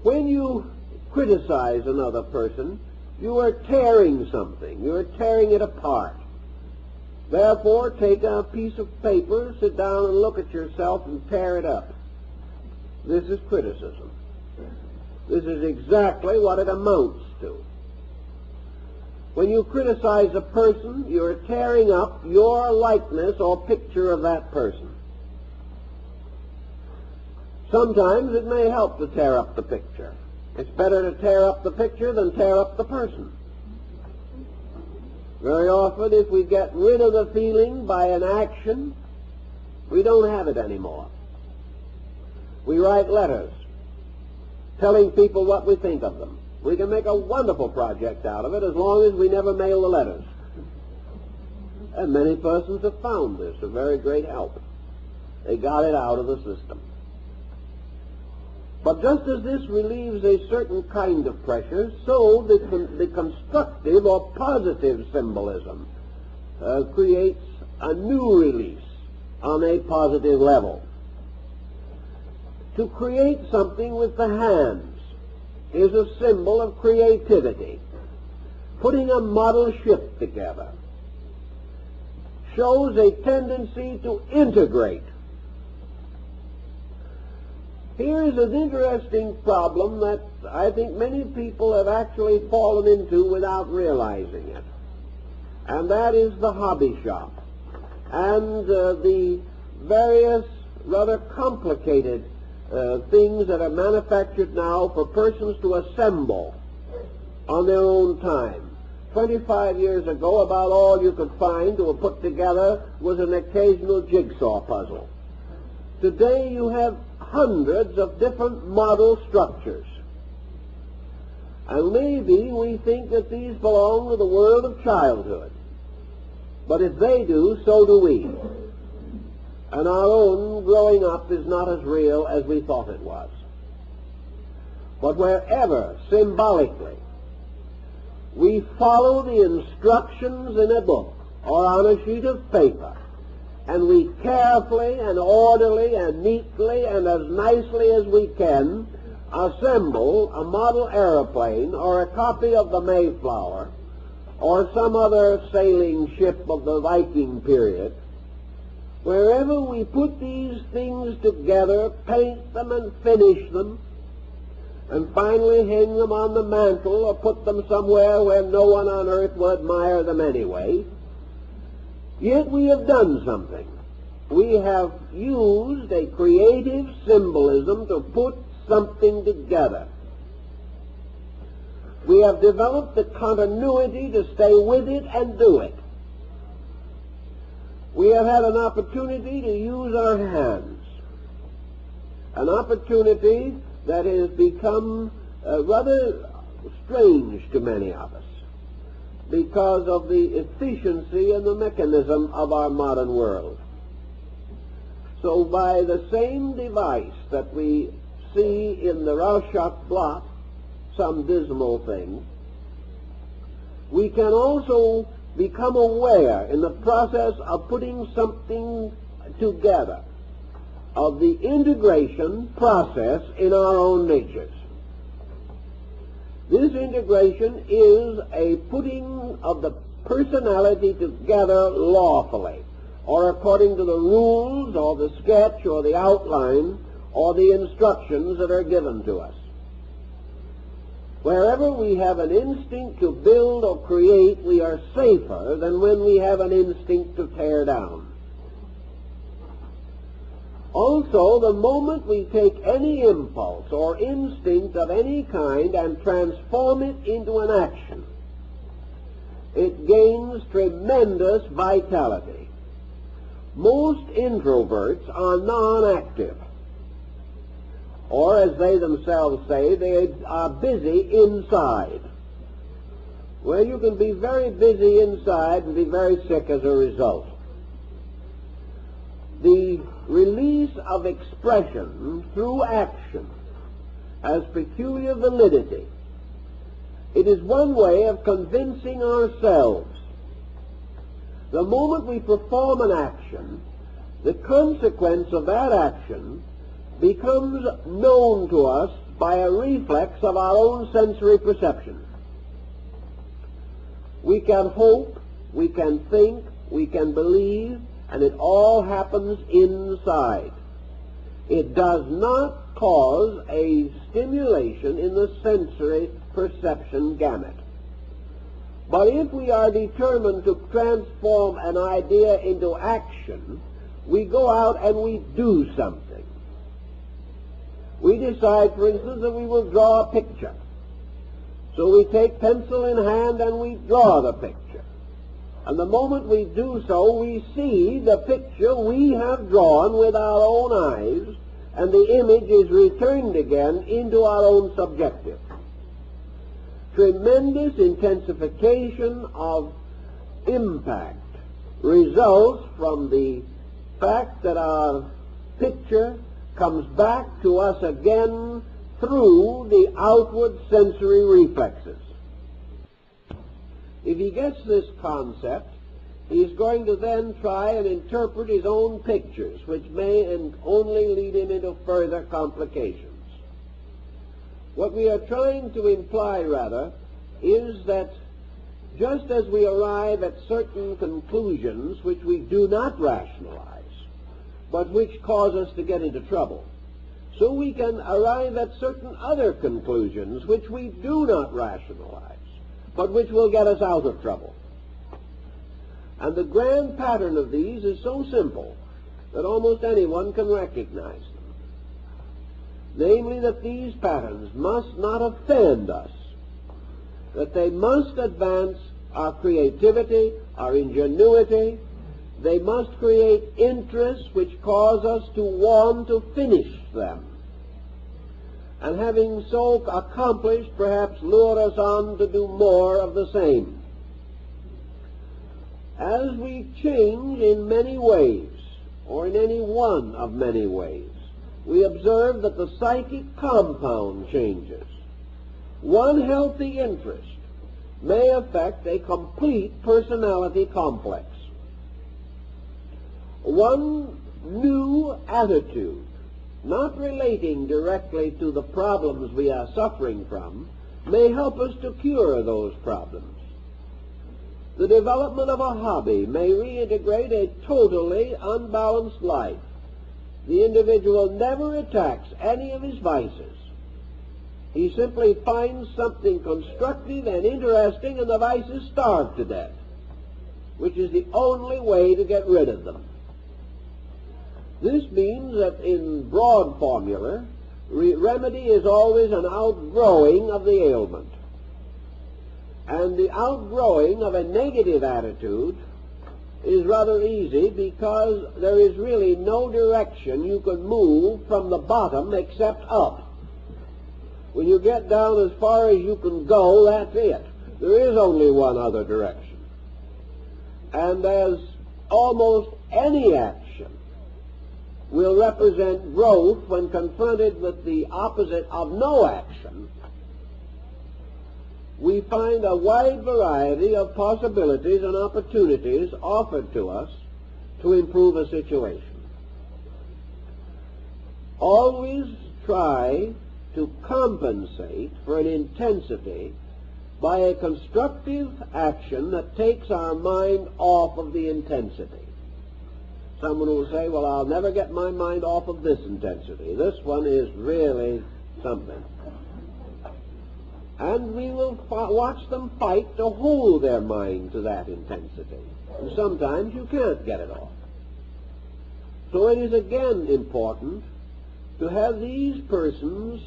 When you criticize another person, you are tearing something. You are tearing it apart. Therefore, take a piece of paper, sit down and look at yourself and tear it up. This is criticism. This is exactly what it amounts to. When you criticize a person, you're tearing up your likeness or picture of that person. Sometimes it may help to tear up the picture. It's better to tear up the picture than tear up the person. Very often, if we get rid of the feeling by an action, we don't have it anymore. We write letters telling people what we think of them. We can make a wonderful project out of it as long as we never mail the letters. And many persons have found this a very great help. They got it out of the system. But just as this relieves a certain kind of pressure, so the constructive or positive symbolism creates a new release on a positive level. To create something with the hands is a symbol of creativity. Putting a model ship together shows a tendency to integrate. Here is an interesting problem that I think many people have actually fallen into without realizing it, and that is the hobby shop and the various rather complicated things that are manufactured now for persons to assemble on their own time. 25 years ago, about all you could find to put together was an occasional jigsaw puzzle. Today you have hundreds of different model structures. And maybe we think that these belong to the world of childhood. But if they do, so do we. And our own growing up is not as real as we thought it was. But wherever, symbolically, we follow the instructions in a book or on a sheet of paper, and we carefully and orderly and neatly and as nicely as we can assemble a model airplane or a copy of the Mayflower or some other sailing ship of the Viking period, wherever we put these things together, paint them and finish them, and finally hang them on the mantle or put them somewhere where no one on earth will admire them anyway, yet we have done something. We have used a creative symbolism to put something together. We have developed the continuity to stay with it and do it. We have had an opportunity to use our hands, an opportunity that has become rather strange to many of us because of the efficiency and the mechanism of our modern world. So by the same device that we see in the Rorschach blot, some dismal thing, we can also become aware in the process of putting something together of the integration process in our own natures. This integration is a putting of the personality together lawfully, or according to the rules or the sketch or the outline or the instructions that are given to us. Wherever we have an instinct to build or create, we are safer than when we have an instinct to tear down. Also, the moment we take any impulse or instinct of any kind and transform it into an action, it gains tremendous vitality. Most introverts are non-active, or as they themselves say, they are busy inside. Well, you can be very busy inside and be very sick as a result. The release of expression through action has peculiar validity. It is one way of convincing ourselves. The moment we perform an action, the consequence of that action becomes known to us by a reflex of our own sensory perception. We can hope, we can think, we can believe, and it all happens inside. It does not cause a stimulation in the sensory perception gamut. But if we are determined to transform an idea into action, we go out and we do something. We decide, for instance, that we will draw a picture. So we take pencil in hand and we draw the picture. And the moment we do so, we see the picture we have drawn with our own eyes, and the image is returned again into our own subjective. Tremendous intensification of impact results from the fact that our picture comes back to us again through the outward sensory reflexes. If he gets this concept, he's going to then try and interpret his own pictures, which may only lead him into further complications. What we are trying to imply, rather, is that just as we arrive at certain conclusions which we do not rationalize, but which cause us to get into trouble, so we can arrive at certain other conclusions which we do not rationalize, but which will get us out of trouble. And the grand pattern of these is so simple that almost anyone can recognize them. Namely, that these patterns must not offend us, that they must advance our creativity, our ingenuity. They must create interests which cause us to want to finish them, and having so accomplished, perhaps lure us on to do more of the same. As we change in many ways, or in any one of many ways, we observe that the psychic compound changes. One healthy interest may affect a complete personality complex. One new attitude, not relating directly to the problems we are suffering from, may help us to cure those problems. The development of a hobby may reintegrate a totally unbalanced life. The individual never attacks any of his vices. He simply finds something constructive and interesting, and the vices starve to death, which is the only way to get rid of them. This means that in broad formula, remedy is always an outgrowing of the ailment. And the outgrowing of a negative attitude is rather easy, because there is really no direction you can move from the bottom except up. When you get down as far as you can go, that's it. There is only one other direction. And as almost any action will represent growth when confronted with the opposite of no action, we find a wide variety of possibilities and opportunities offered to us to improve a situation. Always try to compensate for an intensity by a constructive action that takes our mind off of the intensity. Someone will say, well, I'll never get my mind off of this intensity. This one is really something. And we will watch them fight to hold their mind to that intensity. And sometimes you can't get it off. So it is again important to have these persons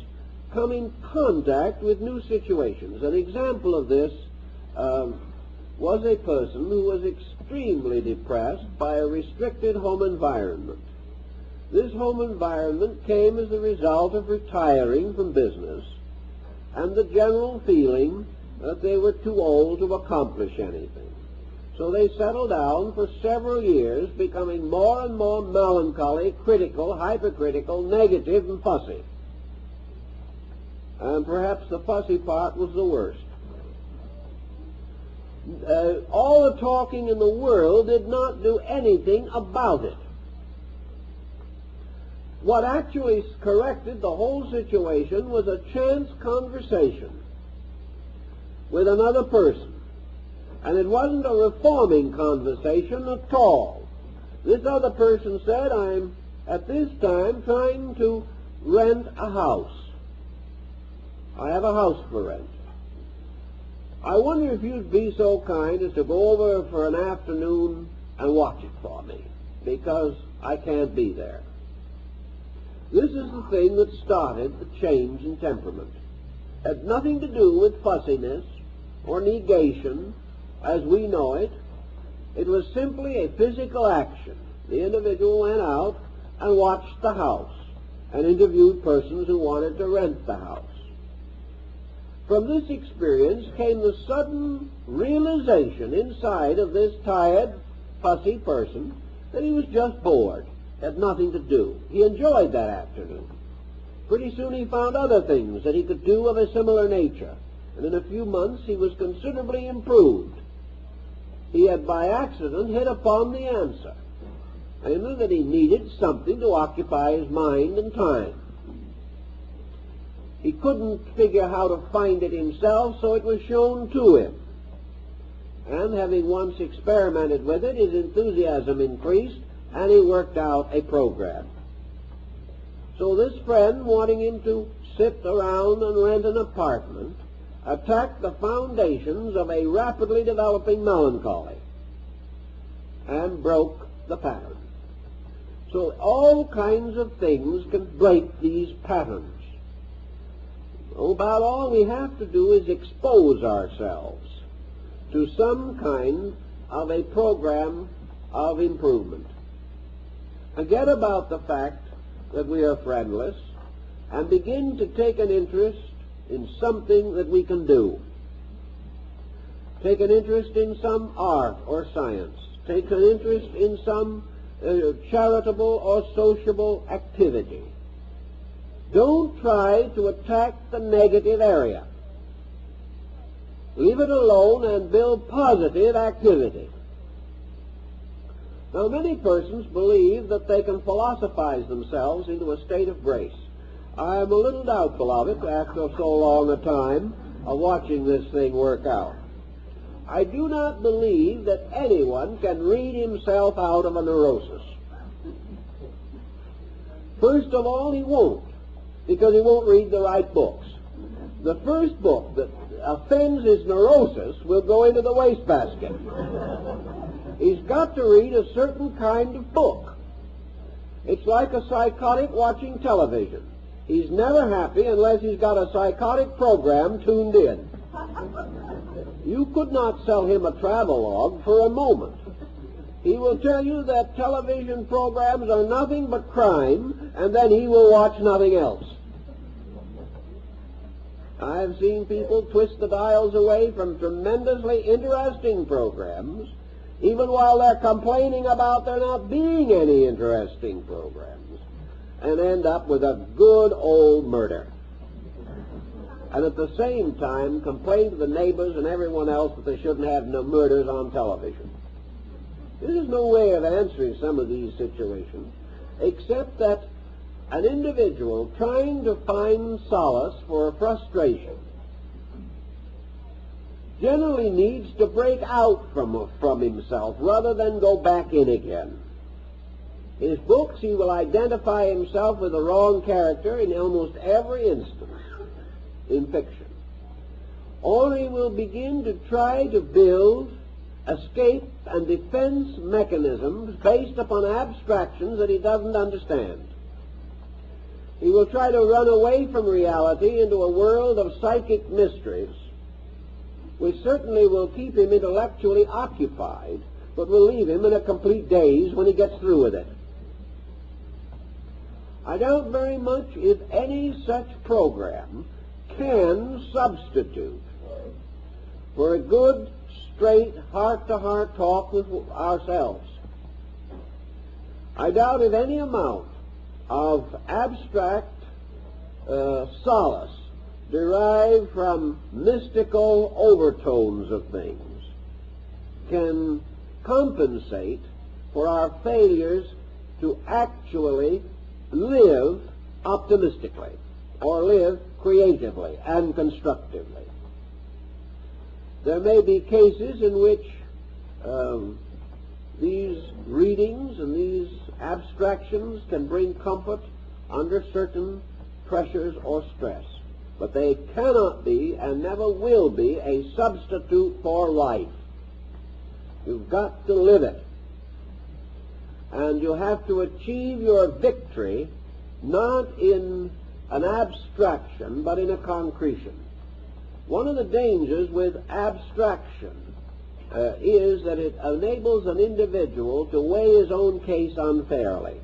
come in contact with new situations. An example of this was a person who was extremely depressed by a restricted home environment. This home environment came as a result of retiring from business and the general feeling that they were too old to accomplish anything. So they settled down for several years, becoming more and more melancholy, critical, hypercritical, negative, and fussy. And perhaps the fussy part was the worst. All the talking in the world did not do anything about it. What actually corrected the whole situation was a chance conversation with another person. And it wasn't a reforming conversation at all. This other person said, I'm at this time trying to rent a house. I have a house for rent. I wonder if you'd be so kind as to go over for an afternoon and watch it for me, because I can't be there. This is the thing that started the change in temperament. It had nothing to do with fussiness or negation as we know it. It was simply a physical action. The individual went out and watched the house and interviewed persons who wanted to rent the house. From this experience came the sudden realization inside of this tired, fussy person that he was just bored, had nothing to do. He enjoyed that afternoon. Pretty soon he found other things that he could do of a similar nature, and in a few months he was considerably improved. He had by accident hit upon the answer. He knew that he needed something to occupy his mind and time. He couldn't figure how to find it himself, so it was shown to him. And having once experimented with it, his enthusiasm increased, and he worked out a program. So this friend, wanting him to sit around and rent an apartment, attacked the foundations of a rapidly developing melancholy and broke the pattern. So all kinds of things can break these patterns. About all we have to do is expose ourselves to some kind of a program of improvement. Forget about the fact that we are friendless and begin to take an interest in something that we can do. Take an interest in some art or science. Take an interest in some charitable or sociable activity. Don't try to attack the negative area. Leave it alone and build positive activity. Now, many persons believe that they can philosophize themselves into a state of grace. I am a little doubtful of it after so long a time of watching this thing work out. I do not believe that anyone can read himself out of a neurosis. First of all, he won't, because he won't read the right books. The first book that offends his neurosis will go into the wastebasket. He's got to read a certain kind of book. It's like a psychotic watching television. He's never happy unless he's got a psychotic program tuned in. You could not sell him a travelogue for a moment. He will tell you that television programs are nothing but crime, and then he will watch nothing else. I've seen people twist the dials away from tremendously interesting programs, even while they're complaining about there not being any interesting programs, and end up with a good old murder. And at the same time complain to the neighbors and everyone else that they shouldn't have no murders on television. This is no way of answering some of these situations, except that an individual trying to find solace for a frustration generally needs to break out from himself rather than go back in again. In his books, he will identify himself with the wrong character in almost every instance in fiction. Or he will begin to try to build escape and defense mechanisms based upon abstractions that he doesn't understand. He will try to run away from reality into a world of psychic mysteries, which certainly will keep him intellectually occupied, but will leave him in a complete daze when he gets through with it. I doubt very much if any such program can substitute for a good, straight, heart-to-heart talk with ourselves. I doubt if any amount of abstract solace derived from mystical overtones of things can compensate for our failures to actually live optimistically or live creatively and constructively. There may be cases in which these readings and these abstractions can bring comfort under certain pressures or stress. but they cannot be and never will be a substitute for life. You've got to live it. And you have to achieve your victory not in an abstraction, but in a concretion. One of the dangers with abstraction is that it enables an individual to weigh his own case unfairly.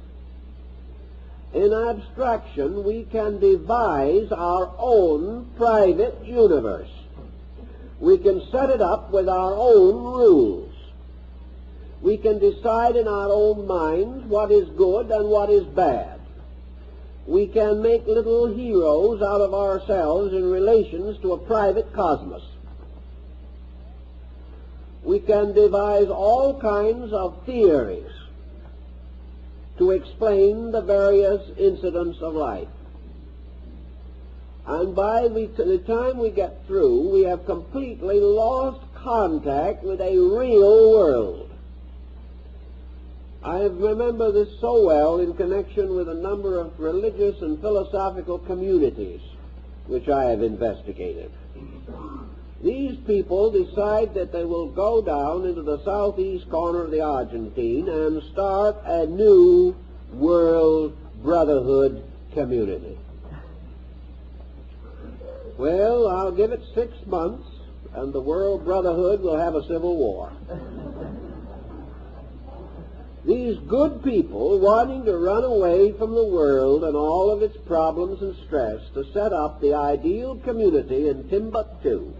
In abstraction, we can devise our own private universe. We can set it up with our own rules. We can decide in our own minds what is good and what is bad. We can make little heroes out of ourselves in relations to a private cosmos. We can devise all kinds of theories to explain the various incidents of life. And by the time we get through, we have completely lost contact with a real world. I remember this so well in connection with a number of religious and philosophical communities which I have investigated. These people decide that they will go down into the southeast corner of the Argentine and start a new world brotherhood community. Well, I'll give it 6 months, and the world brotherhood will have a civil war. These good people, wanting to run away from the world and all of its problems and stress to set up the ideal community in Timbuktu,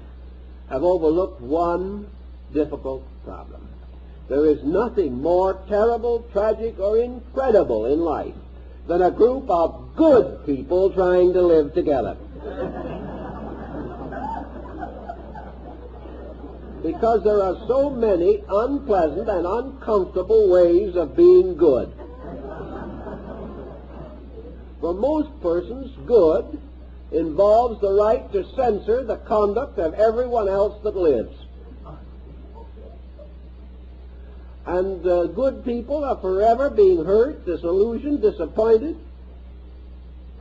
have overlooked one difficult problem. There is nothing more terrible, tragic, or incredible in life than a group of good people trying to live together. Because there are so many unpleasant and uncomfortable ways of being good. For most persons, good involves the right to censor the conduct of everyone else that lives. And good people are forever being hurt, disillusioned, disappointed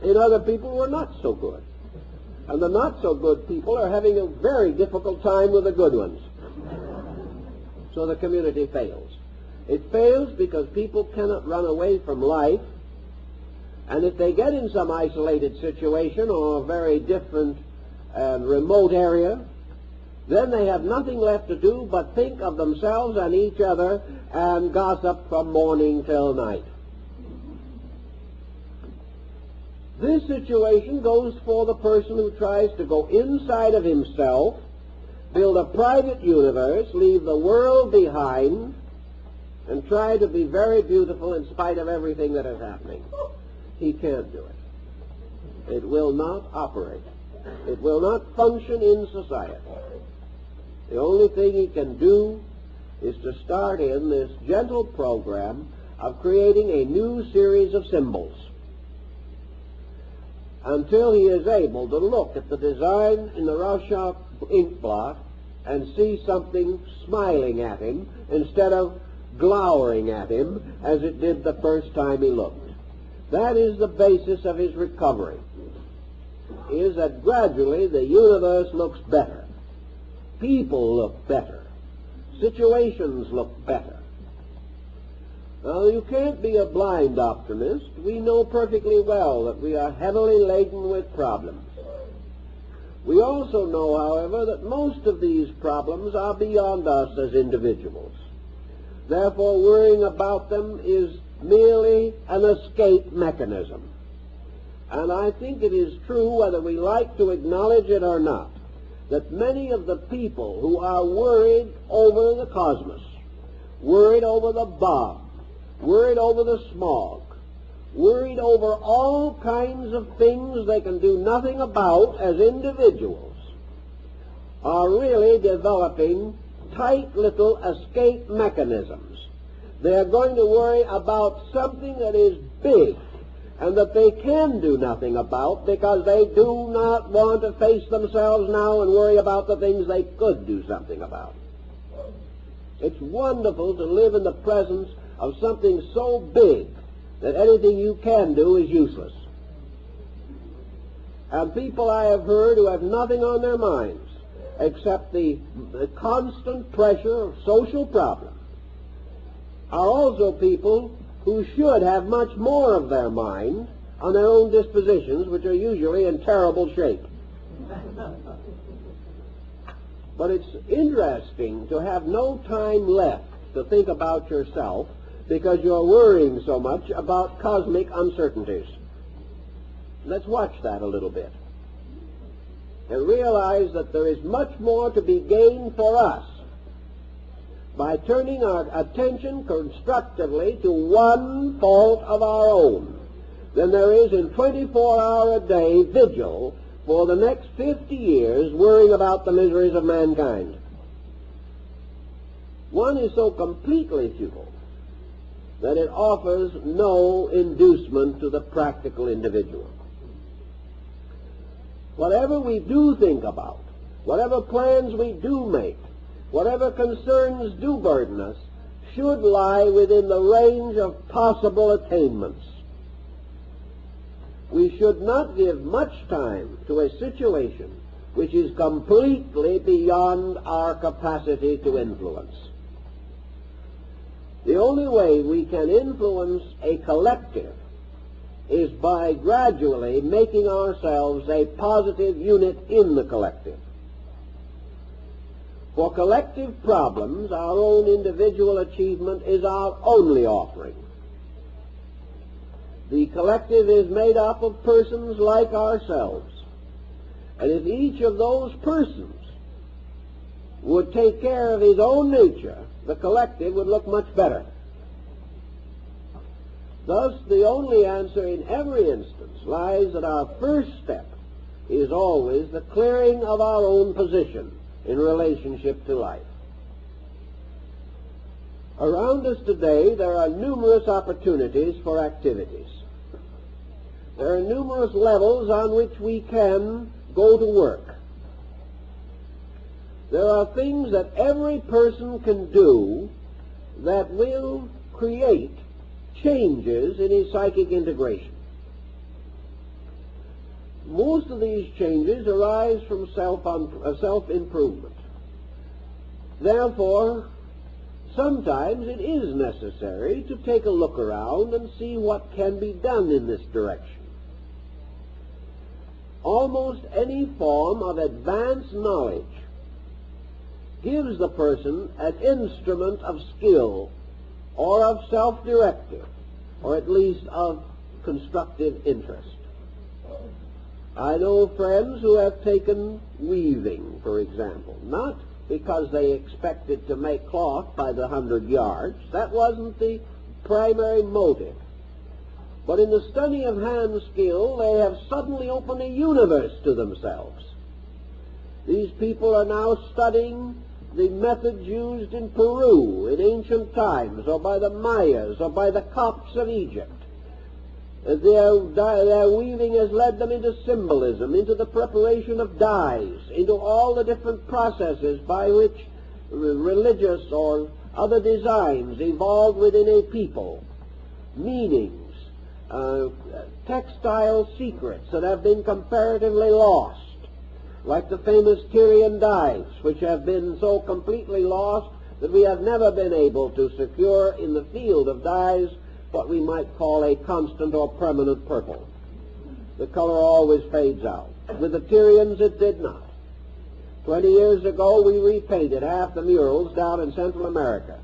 in other people who are not so good. And the not-so-good people are having a very difficult time with the good ones. So the community fails. It fails because people cannot run away from life, and if they get in some isolated situation or a very different and remote area, then they have nothing left to do but think of themselves and each other and gossip from morning till night. This situation goes for the person who tries to go inside of himself, build a private universe, leave the world behind, and try to be very beautiful in spite of everything that is happening. He can't do it. It will not operate. It will not function in society. The only thing he can do is to start in this gentle program of creating a new series of symbols until he is able to look at the design in the Rorschach ink blot and see something smiling at him instead of glowering at him as it did the first time he looked. That is the basis of his recovery, is that gradually the universe looks better. People look better. Situations look better. Now, you can't be a blind optimist. We know perfectly well that we are heavily laden with problems. We also know, however, that most of these problems are beyond us as individuals. Therefore, worrying about them is merely an escape mechanism. And I think it is true, whether we like to acknowledge it or not, that many of the people who are worried over the cosmos, worried over the bomb, worried over the smog, worried over all kinds of things they can do nothing about as individuals, are really developing tight little escape mechanisms. They are going to worry about something that is big and that they can do nothing about because they do not want to face themselves now and worry about the things they could do something about. It's wonderful to live in the presence of something so big that anything you can do is useless. and people I have heard who have nothing on their minds except the constant pressure of social problems, are also people who should have much more of their mind on their own dispositions, which are usually in terrible shape. But it's interesting to have no time left to think about yourself because you're worrying so much about cosmic uncertainties. Let's watch that a little bit and realize that there is much more to be gained for us by turning our attention constructively to one fault of our own than there is in 24-hour-a-day vigil for the next 50 years worrying about the miseries of mankind. One is so completely futile that it offers no inducement to the practical individual. Whatever we do think about, whatever plans we do make, whatever concerns do burden us, should lie within the range of possible attainments. We should not give much time to a situation which is completely beyond our capacity to influence. The only way we can influence a collective is by gradually making ourselves a positive unit in the collective. For collective problems, our own individual achievement is our only offering. The collective is made up of persons like ourselves, and if each of those persons would take care of his own nature, the collective would look much better. Thus, the only answer in every instance lies that our first step is always the clearing of our own position in relationship to life. Around us today, there are numerous opportunities for activities. There are numerous levels on which we can go to work. There are things that every person can do that will create changes in his psychic integration. Most of these changes arise from self-improvement. Therefore, sometimes it is necessary to take a look around and see what can be done in this direction. Almost any form of advanced knowledge gives the person an instrument of skill or of self-directive, or at least of constructive interest. I know friends who have taken weaving, for example, not because they expected to make cloth by the 100 yards. That wasn't the primary motive. But in the study of hand skill, they have suddenly opened a universe to themselves. These people are now studying the methods used in Peru in ancient times, or by the Mayas, or by the Copts of Egypt. Their weaving has led them into symbolism, into the preparation of dyes, into all the different processes by which religious or other designs evolved within a people, meanings, textile secrets that have been comparatively lost, like the famous Tyrian dyes, which have been so completely lost that we have never been able to secure in the field of dyes what we might call a constant or permanent purple. The color always fades out. With the Tyrians it did not. 20 years ago we repainted half the murals down in Central America.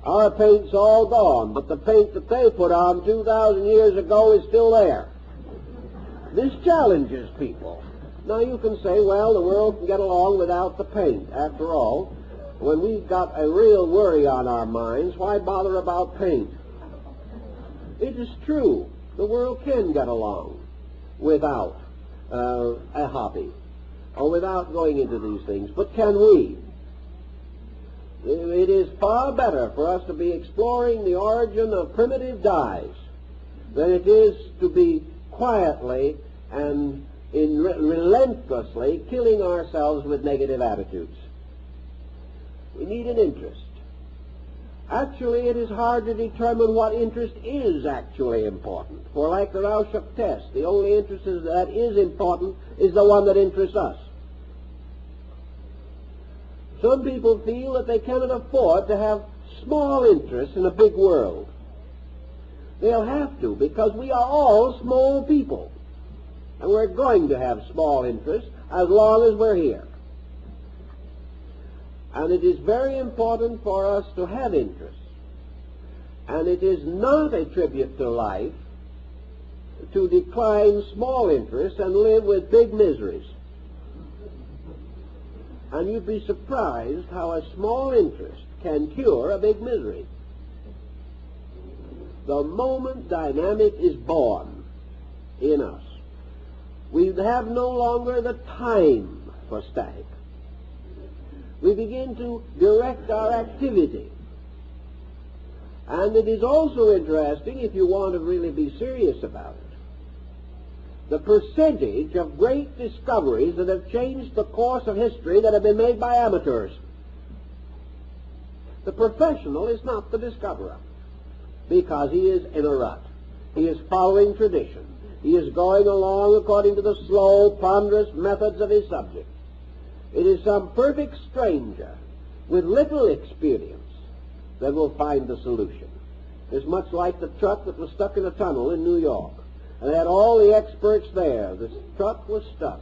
Our paint's all gone, but the paint that they put on 2,000 years ago is still there. This challenges people. Now you can say, well, the world can get along without the paint. After all, when we've got a real worry on our minds, why bother about paint? It is true, the world can get along without a hobby, or without going into these things, but can we? It is far better for us to be exploring the origin of primitive dyes than it is to be quietly and relentlessly killing ourselves with negative attitudes. We need an interest. Actually, it is hard to determine what interest is actually important. For like the Rorschach test, the only interest that is important is the one that interests us. Some people feel that they cannot afford to have small interests in a big world. They'll have to, because we are all small people. And we're going to have small interests as long as we're here. And it is very important for us to have interests. And it is not a tribute to life to decline small interests and live with big miseries. And you'd be surprised how a small interest can cure a big misery. The moment dynamic is born in us, we have no longer the time for static. We begin to direct our activity. And it is also interesting, if you want to really be serious about it, the percentage of great discoveries that have changed the course of history that have been made by amateurs. The professional is not the discoverer, because he is in a rut. He is following tradition. He is going along according to the slow, ponderous methods of his subject. It is some perfect stranger with little experience that will find the solution. It's much like the truck that was stuck in a tunnel in New York. And they had all the experts there. The truck was stuck.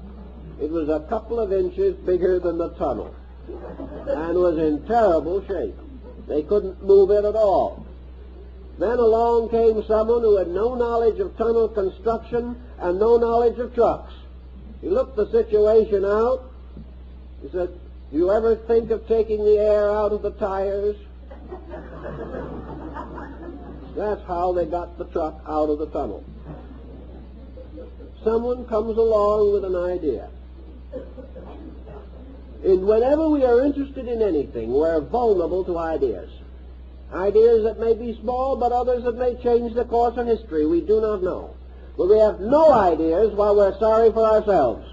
It was a couple of inches bigger than the tunnel and was in terrible shape. They couldn't move it at all. Then along came someone who had no knowledge of tunnel construction and no knowledge of trucks. He looked the situation out. He said, "Do you ever think of taking the air out of the tires?" That's how they got the truck out of the tunnel. Someone comes along with an idea. And whenever we are interested in anything, we're vulnerable to ideas. Ideas that may be small, but others that may change the course of history. We do not know. But we have no ideas while we're sorry for ourselves.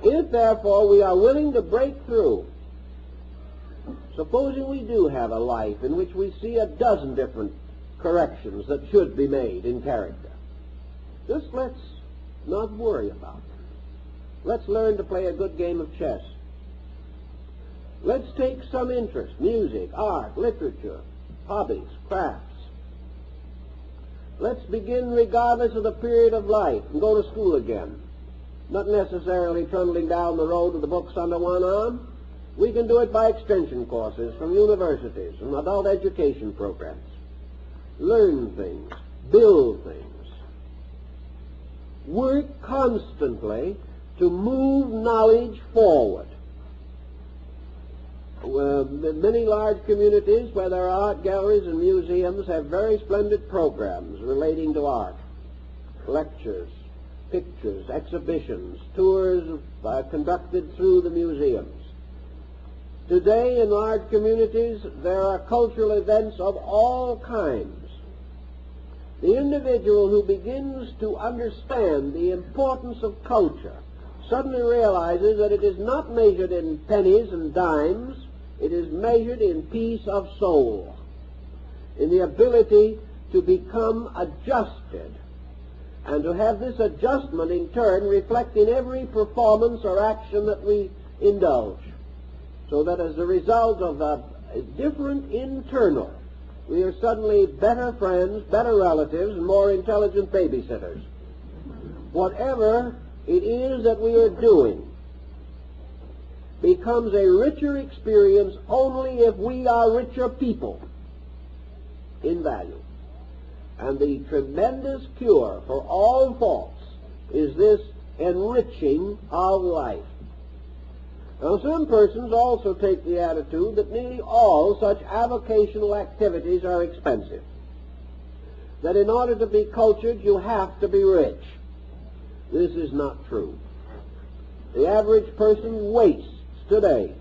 If, therefore, we are willing to break through, supposing we do have a life in which we see a dozen different corrections that should be made in character, just let's not worry about them. Let's learn to play a good game of chess. Let's take some interest, music, art, literature, hobbies, crafts. Let's begin regardless of the period of life and go to school again. Not necessarily trundling down the road with the books under one arm. We can do it by extension courses from universities and adult education programs. Learn things, build things. Work constantly to move knowledge forward. Many large communities where there are art galleries and museums have very splendid programs relating to art. Lectures, pictures, exhibitions, tours conducted through the museums. Today in large communities there are cultural events of all kinds. The individual who begins to understand the importance of culture suddenly realizes that it is not measured in pennies and dimes, it is measured in peace of soul, in the ability to become adjusted, and to have this adjustment in turn reflect in every performance or action that we indulge, so that as a result of a different internal, we are suddenly better friends, better relatives, and more intelligent babysitters. Whatever it is that we are doing becomes a richer experience only if we are richer people in value. And the tremendous cure for all faults is this enriching of life. Now, some persons also take the attitude that nearly all such avocational activities are expensive. That in order to be cultured, you have to be rich. This is not true. The average person wastes today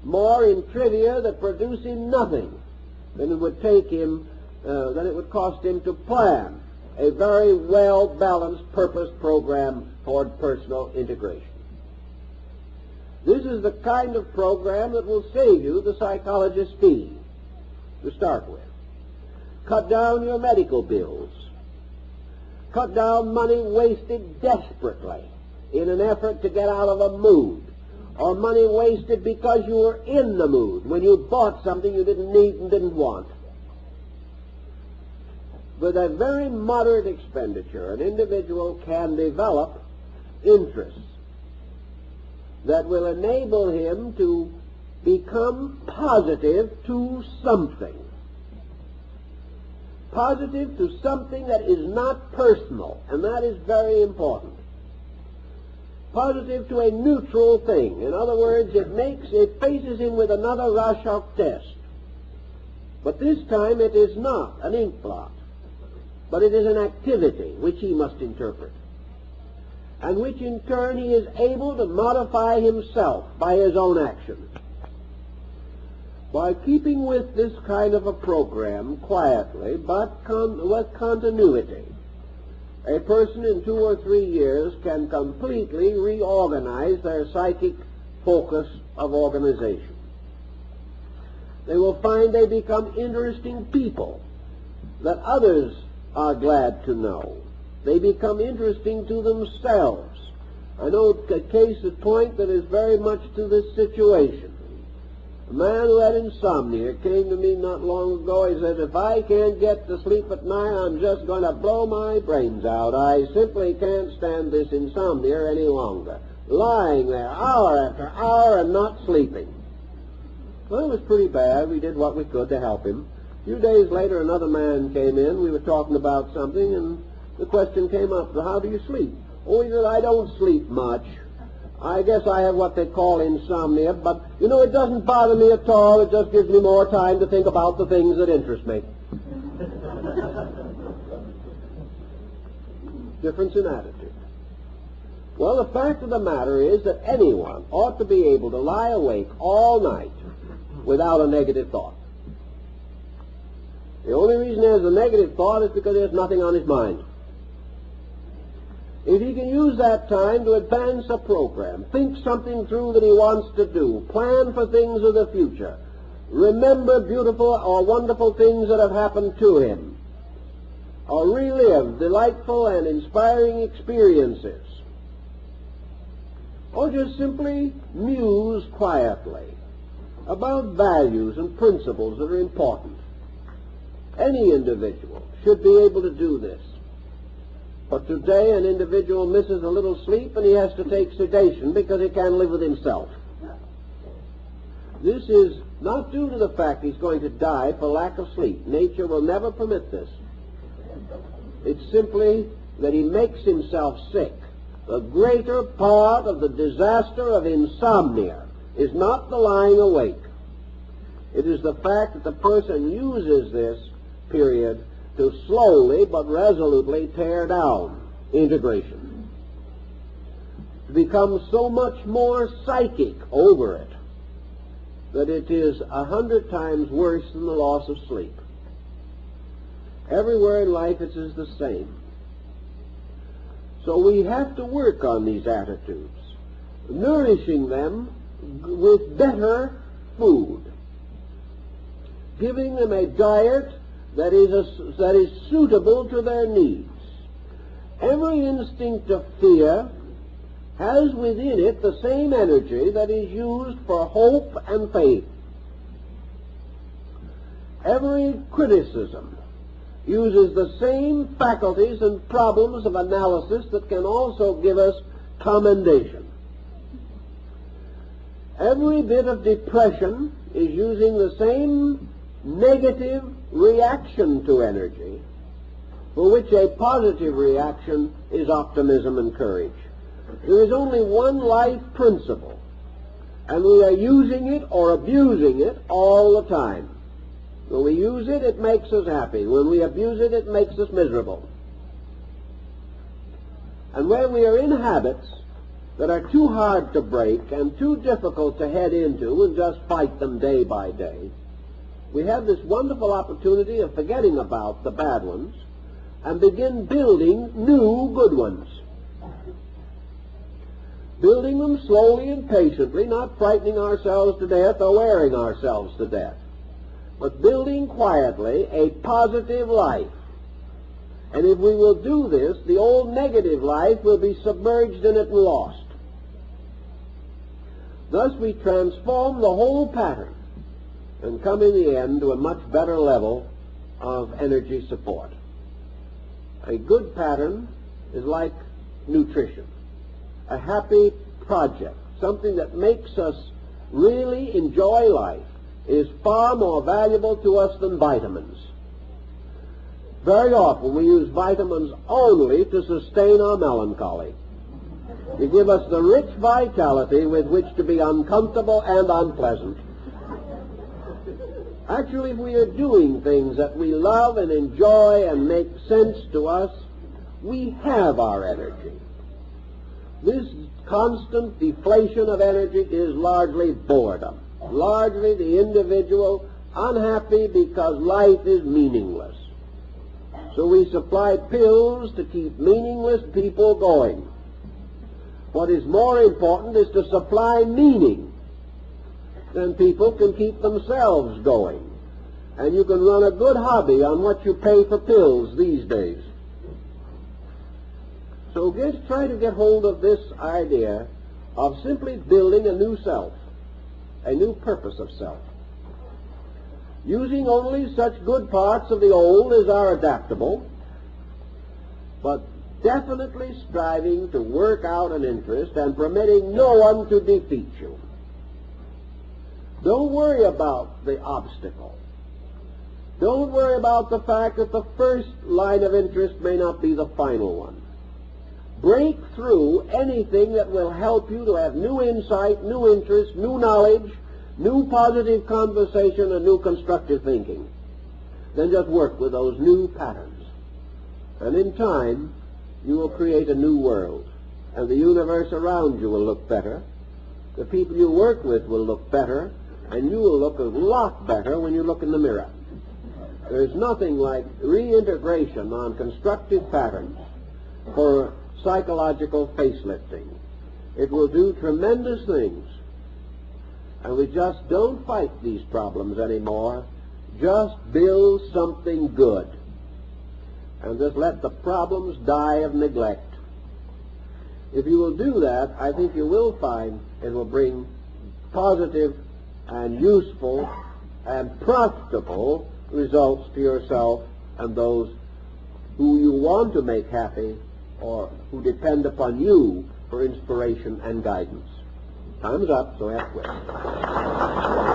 more in trivia that produce him nothing than it would take him, than it would cost him to plan a very well-balanced, purposed program toward personal integration. This is the kind of program that will save you the psychologist's fee to start with. Cut down your medical bills. Cut down money wasted desperately in an effort to get out of a mood, or money wasted because you were in the mood when you bought something you didn't need and didn't want. With a very moderate expenditure, an individual can develop interests that will enable him to become positive to something. Positive to something that is not personal, and that is very important. Positive to a neutral thing. In other words, it faces him with another Rorschach test. But this time it is not an ink blot, but it is an activity which he must interpret, and which in turn he is able to modify himself by his own action. By keeping with this kind of a program quietly, but with continuity, a person in 2 or 3 years can completely reorganize their psychic focus of organization. They will find they become interesting people that others are glad to know. They become interesting to themselves. I know a case in point that is very much to this situation. A man who had insomnia came to me not long ago. He said, if I can't get to sleep at night, I'm just going to blow my brains out. I simply can't stand this insomnia any longer. Lying there hour after hour and not sleeping. Well, it was pretty bad. We did what we could to help him. A few days later, another man came in. We were talking about something, and the question came up, how do you sleep? Oh, he said, I don't sleep much. I guess I have what they call insomnia, but, you know, it doesn't bother me at all. It just gives me more time to think about the things that interest me. Difference in attitude. Well, the fact of the matter is that anyone ought to be able to lie awake all night without a negative thought. The only reason there's a negative thought is because there's nothing on his mind. If he can use that time to advance a program, think something through that he wants to do, plan for things of the future, remember beautiful or wonderful things that have happened to him, or relive delightful and inspiring experiences, or just simply muse quietly about values and principles that are important. Any individual should be able to do this. But today an individual misses a little sleep and he has to take sedation because he can't live with himself. This is not due to the fact he's going to die for lack of sleep. Nature will never permit this. It's simply that he makes himself sick. The greater part of the disaster of insomnia is not the lying awake. It is the fact that the person uses this period to slowly but resolutely tear down integration, to become so much more psychic over it that it is 100 times worse than the loss of sleep. Everywhere in life it is the same. So we have to work on these attitudes, nourishing them with better food, giving them a diet that is suitable to their needs. Every instinct of fear has within it the same energy that is used for hope and faith. Every criticism uses the same faculties and problems of analysis that can also give us commendation. Every bit of depression is using the same negative reaction to energy, for which a positive reaction is optimism and courage. There is only one life principle, and we are using it or abusing it all the time. When we use it, it makes us happy. When we abuse it, it makes us miserable. And when we are in habits that are too hard to break and too difficult to head into and just fight them day by day, we have this wonderful opportunity of forgetting about the bad ones and begin building new good ones. building them slowly and patiently, not frightening ourselves to death or wearing ourselves to death, but building quietly a positive life. And if we will do this, the old negative life will be submerged in it and lost. Thus we transform the whole pattern and come in the end to a much better level of energy support. A good pattern is like nutrition, a happy project, something that makes us really enjoy life, is far more valuable to us than vitamins. Very often we use vitamins only to sustain our melancholy. They give us the rich vitality with which to be uncomfortable and unpleasant. Actually, if we are doing things that we love and enjoy and make sense to us, we have our energy. This constant deflation of energy is largely boredom, largely the individual unhappy because life is meaningless. So we supply pills to keep meaningless people going. What is more important is to supply meaning. Then people can keep themselves going. And you can run a good hobby on what you pay for pills these days. So just try to get hold of this idea of simply building a new self, a new purpose of self. Using only such good parts of the old as are adaptable, but definitely striving to work out an interest and permitting no one to defeat you. Don't worry about the obstacle. Don't worry about the fact that the first line of interest may not be the final one. Break through anything that will help you to have new insight, new interest, new knowledge, new positive conversation, and new constructive thinking. Then just work with those new patterns. And in time, you will create a new world. And the universe around you will look better. The people you work with will look better. And you will look a lot better when you look in the mirror. There's nothing like reintegration on constructive patterns for psychological facelifting. It will do tremendous things. And we just don't fight these problems anymore. Just build something good. And just let the problems die of neglect. If you will do that, I think you will find it will bring positive and useful and profitable results to yourself and those who you want to make happy or who depend upon you for inspiration and guidance. Time's up, so I have to quit.